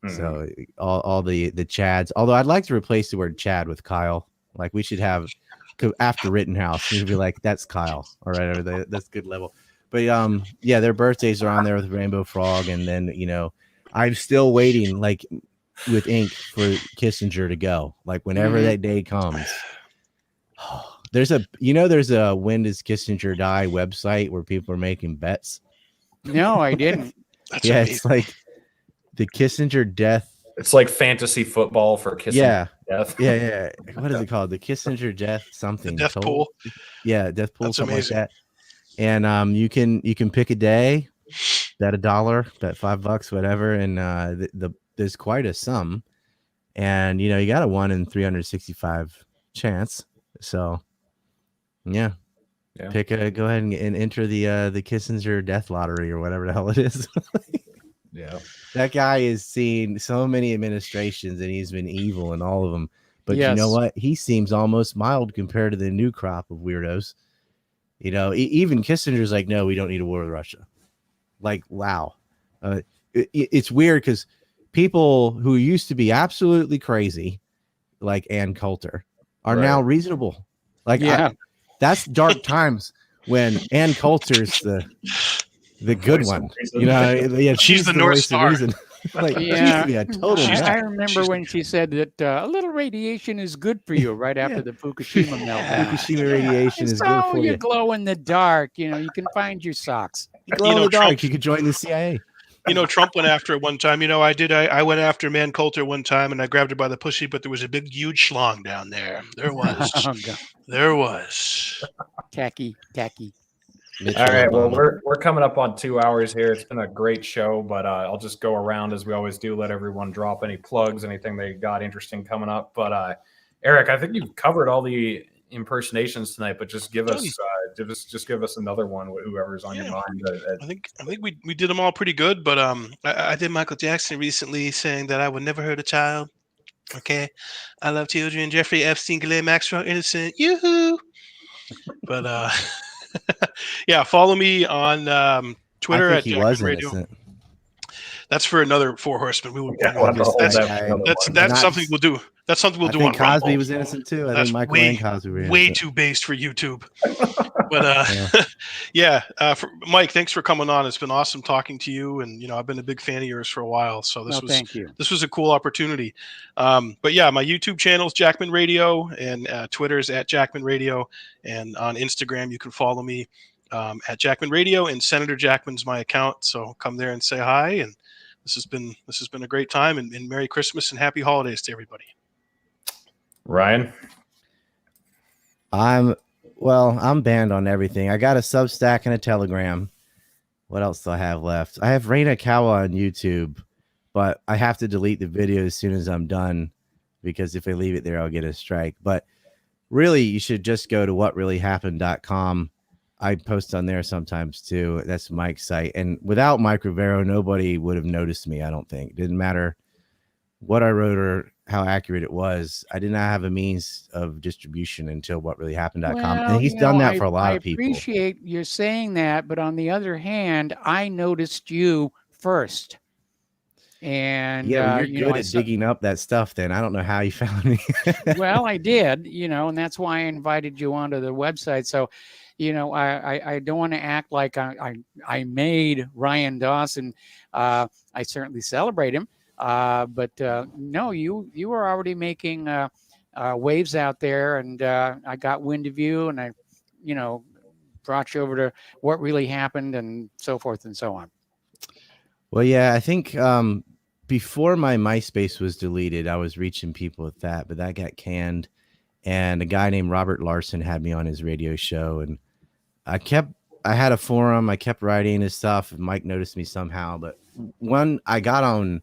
So all the Chads. Although I'd like to replace the word Chad with Kyle. Like we should have after Rittenhouse, we'd be like, that's Kyle. All right, or that's good level. But yeah, their birthdays are on there with Rainbow Frog, and then I'm still waiting like with ink for Kissinger to go. Like whenever that day comes. There's a When Does Kissinger Die website where people are making bets. No, I didn't. That's Yeah, amazing. it's like the Kissinger death. It's like fantasy football for Kissinger death. Yeah. What is it called? The Kissinger death something. The death pool. Yeah, death pool, That's something amazing. like that. And you can pick a day, bet $1, bet $5, whatever, and there's quite a sum, and you got a 1 in 365 chance. So yeah. Go ahead and enter the Kissinger death lottery or whatever the hell it is. Yeah. That guy has seen so many administrations and he's been evil in all of them. But you know what? He seems almost mild compared to the new crop of weirdos. Even Kissinger's like, no, we don't need a war with Russia. Like, wow. It's weird because people who used to be absolutely crazy, like Ann Coulter, are now reasonable. Like, that's dark times when Ann Coulter's the good one. She's the North Star. Like, yeah, totally. I remember when she said that a little radiation is good for you right after the Fukushima meltdown. Fukushima radiation is good for you. You glow in the dark. You can find your socks. You glow in the dark. You could join the CIA. Trump went after it one time. I went after Ann Coulter one time and I grabbed her by the pussy, but there was a big, huge schlong down there. There was. There was. Tacky. All right. Well, we're coming up on 2 hours here. It's been a great show, but I'll just go around as we always do. Let everyone drop any plugs, anything they got interesting coming up. But Eric, I think you've covered all the impersonations tonight, but just give us another one, whoever's on your mind. I think we did them all pretty good, but I did Michael Jackson recently saying that I would never hurt a child. Okay, I love children. Jeffrey Epstein, Ghislaine Maxwell, innocent. Yoo-hoo. But yeah, follow me on Twitter at Jackman Radio. Innocent. That's for another Four Horsemen. We will. That's something we'll do. That's something we'll do on Cosby Rumble. was innocent too. I think Michael and Cosby were innocent. Way too based for YouTube. But Mike, thanks for coming on. It's been awesome talking to you, and I've been a big fan of yours for a while. So this was a cool opportunity. But yeah, my YouTube channel is Jackman Radio, and Twitter is at Jackman Radio, and on Instagram you can follow me at Jackman Radio, and Senator Jackman's my account. So come there and say hi. And this has been a great time, and Merry Christmas and Happy Holidays to everybody. Ryan? I'm banned on everything. I got a Substack and a Telegram. What else do I have left? I have Reina Kawa on YouTube, but I have to delete the video as soon as I'm done because if I leave it there, I'll get a strike. But really, you should just go to whatreallyhappened.com. I post on there sometimes too. That's Mike's site. And without Mike Rivero, nobody would have noticed me, I don't think. It didn't matter what I wrote or how accurate it was. I did not have a means of distribution until whatreallyhappened.com. Well, and he's done that for a lot of people. I appreciate you saying that, but on the other hand, I noticed you first. And you're good at digging up that stuff then. I don't know how you found me. Well, I did, and that's why I invited you onto the website. So, I don't want to act like I made Ryan Dawson. I certainly celebrate him. But no, you were already making waves out there, and I got wind of you, and I, brought you over to What Really Happened and so forth and so on. Well, yeah, I think before my MySpace was deleted, I was reaching people with that, but that got canned. And a guy named Robert Larson had me on his radio show, and I had a forum. I kept writing his stuff, and Mike noticed me somehow. But when I got on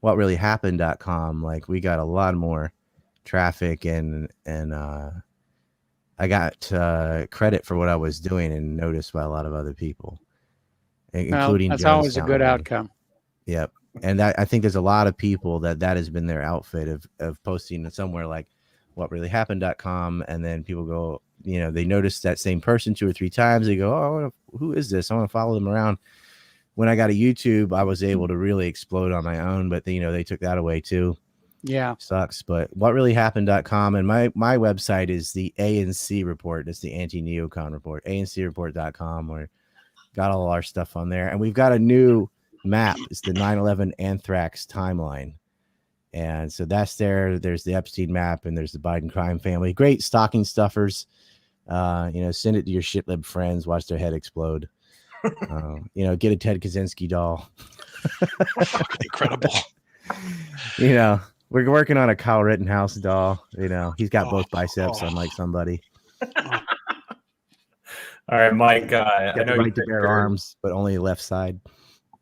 whatreallyhappened.com, like we got a lot more traffic, and I got credit for what I was doing and noticed by a lot of other people, including that's Joe always a good outcome. Yep. And I think there's a lot of people that has been their outfit of posting somewhere like whatreallyhappened.com, and then people go, they notice that same person 2 or 3 times. They go, oh, who is this? I want to follow them around. when I got a YouTube, I was able to really explode on my own, but they took that away too. Yeah. Sucks. But whatreallyhappened.com, and my website is the ANC report. It's the anti-neocon report, ancreport.com, where got all our stuff on there. And we've got a new map. It's the 9/11 anthrax timeline. And so that's there. There's the Epstein map, and there's the Biden crime family. Great stocking stuffers. Send it to your shitlib friends. Watch their head explode. Get a Ted Kaczynski doll. Fucking incredible. We're working on a Kyle Rittenhouse doll. He's got both biceps, unlike somebody. All right, Mike. I know right to bear arms, but only left side.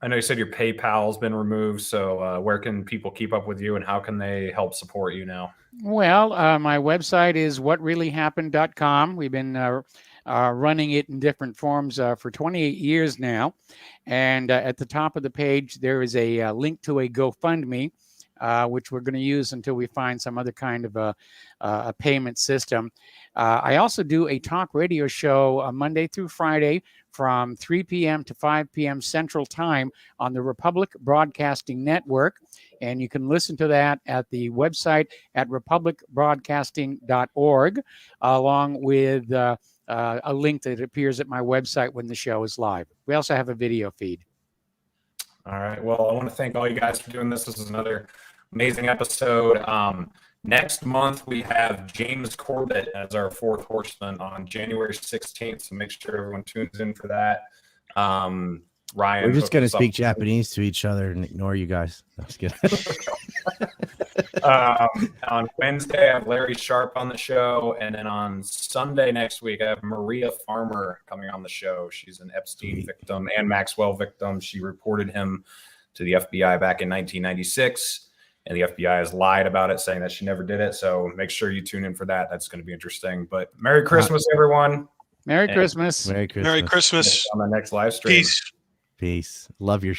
I know you said your PayPal's been removed. So where can people keep up with you, and how can they help support you now? Well, my website is whatreallyhappened.com. We've been running it in different forms for 28 years now. And at the top of the page, there is a link to a GoFundMe, which we're going to use until we find some other kind of a payment system. I also do a talk radio show Monday through Friday from 3 p.m. to 5 p.m. Central Time on the Republic Broadcasting Network. And you can listen to that at the website at republicbroadcasting.org, along with a link that appears at my website when the show is live. We also have a video feed. All right. Well, I want to thank all you guys for doing this. This is another amazing episode. Next month, we have James Corbett as our fourth horseman on January 16th. So make sure everyone tunes in for that. Ryan, we're just going to speak Japanese to each other and ignore you guys. No, just kidding. On Wednesday, I have Larry Sharp on the show. And then on Sunday next week, I have Maria Farmer coming on the show. She's an Epstein victim and Maxwell victim. She reported him to the FBI back in 1996. And the FBI has lied about it, saying that she never did it. So make sure you tune in for that. That's going to be interesting. But Merry Christmas, everyone. Merry Christmas. Merry Christmas. Merry Christmas. On the next live stream. Peace. Peace. Love your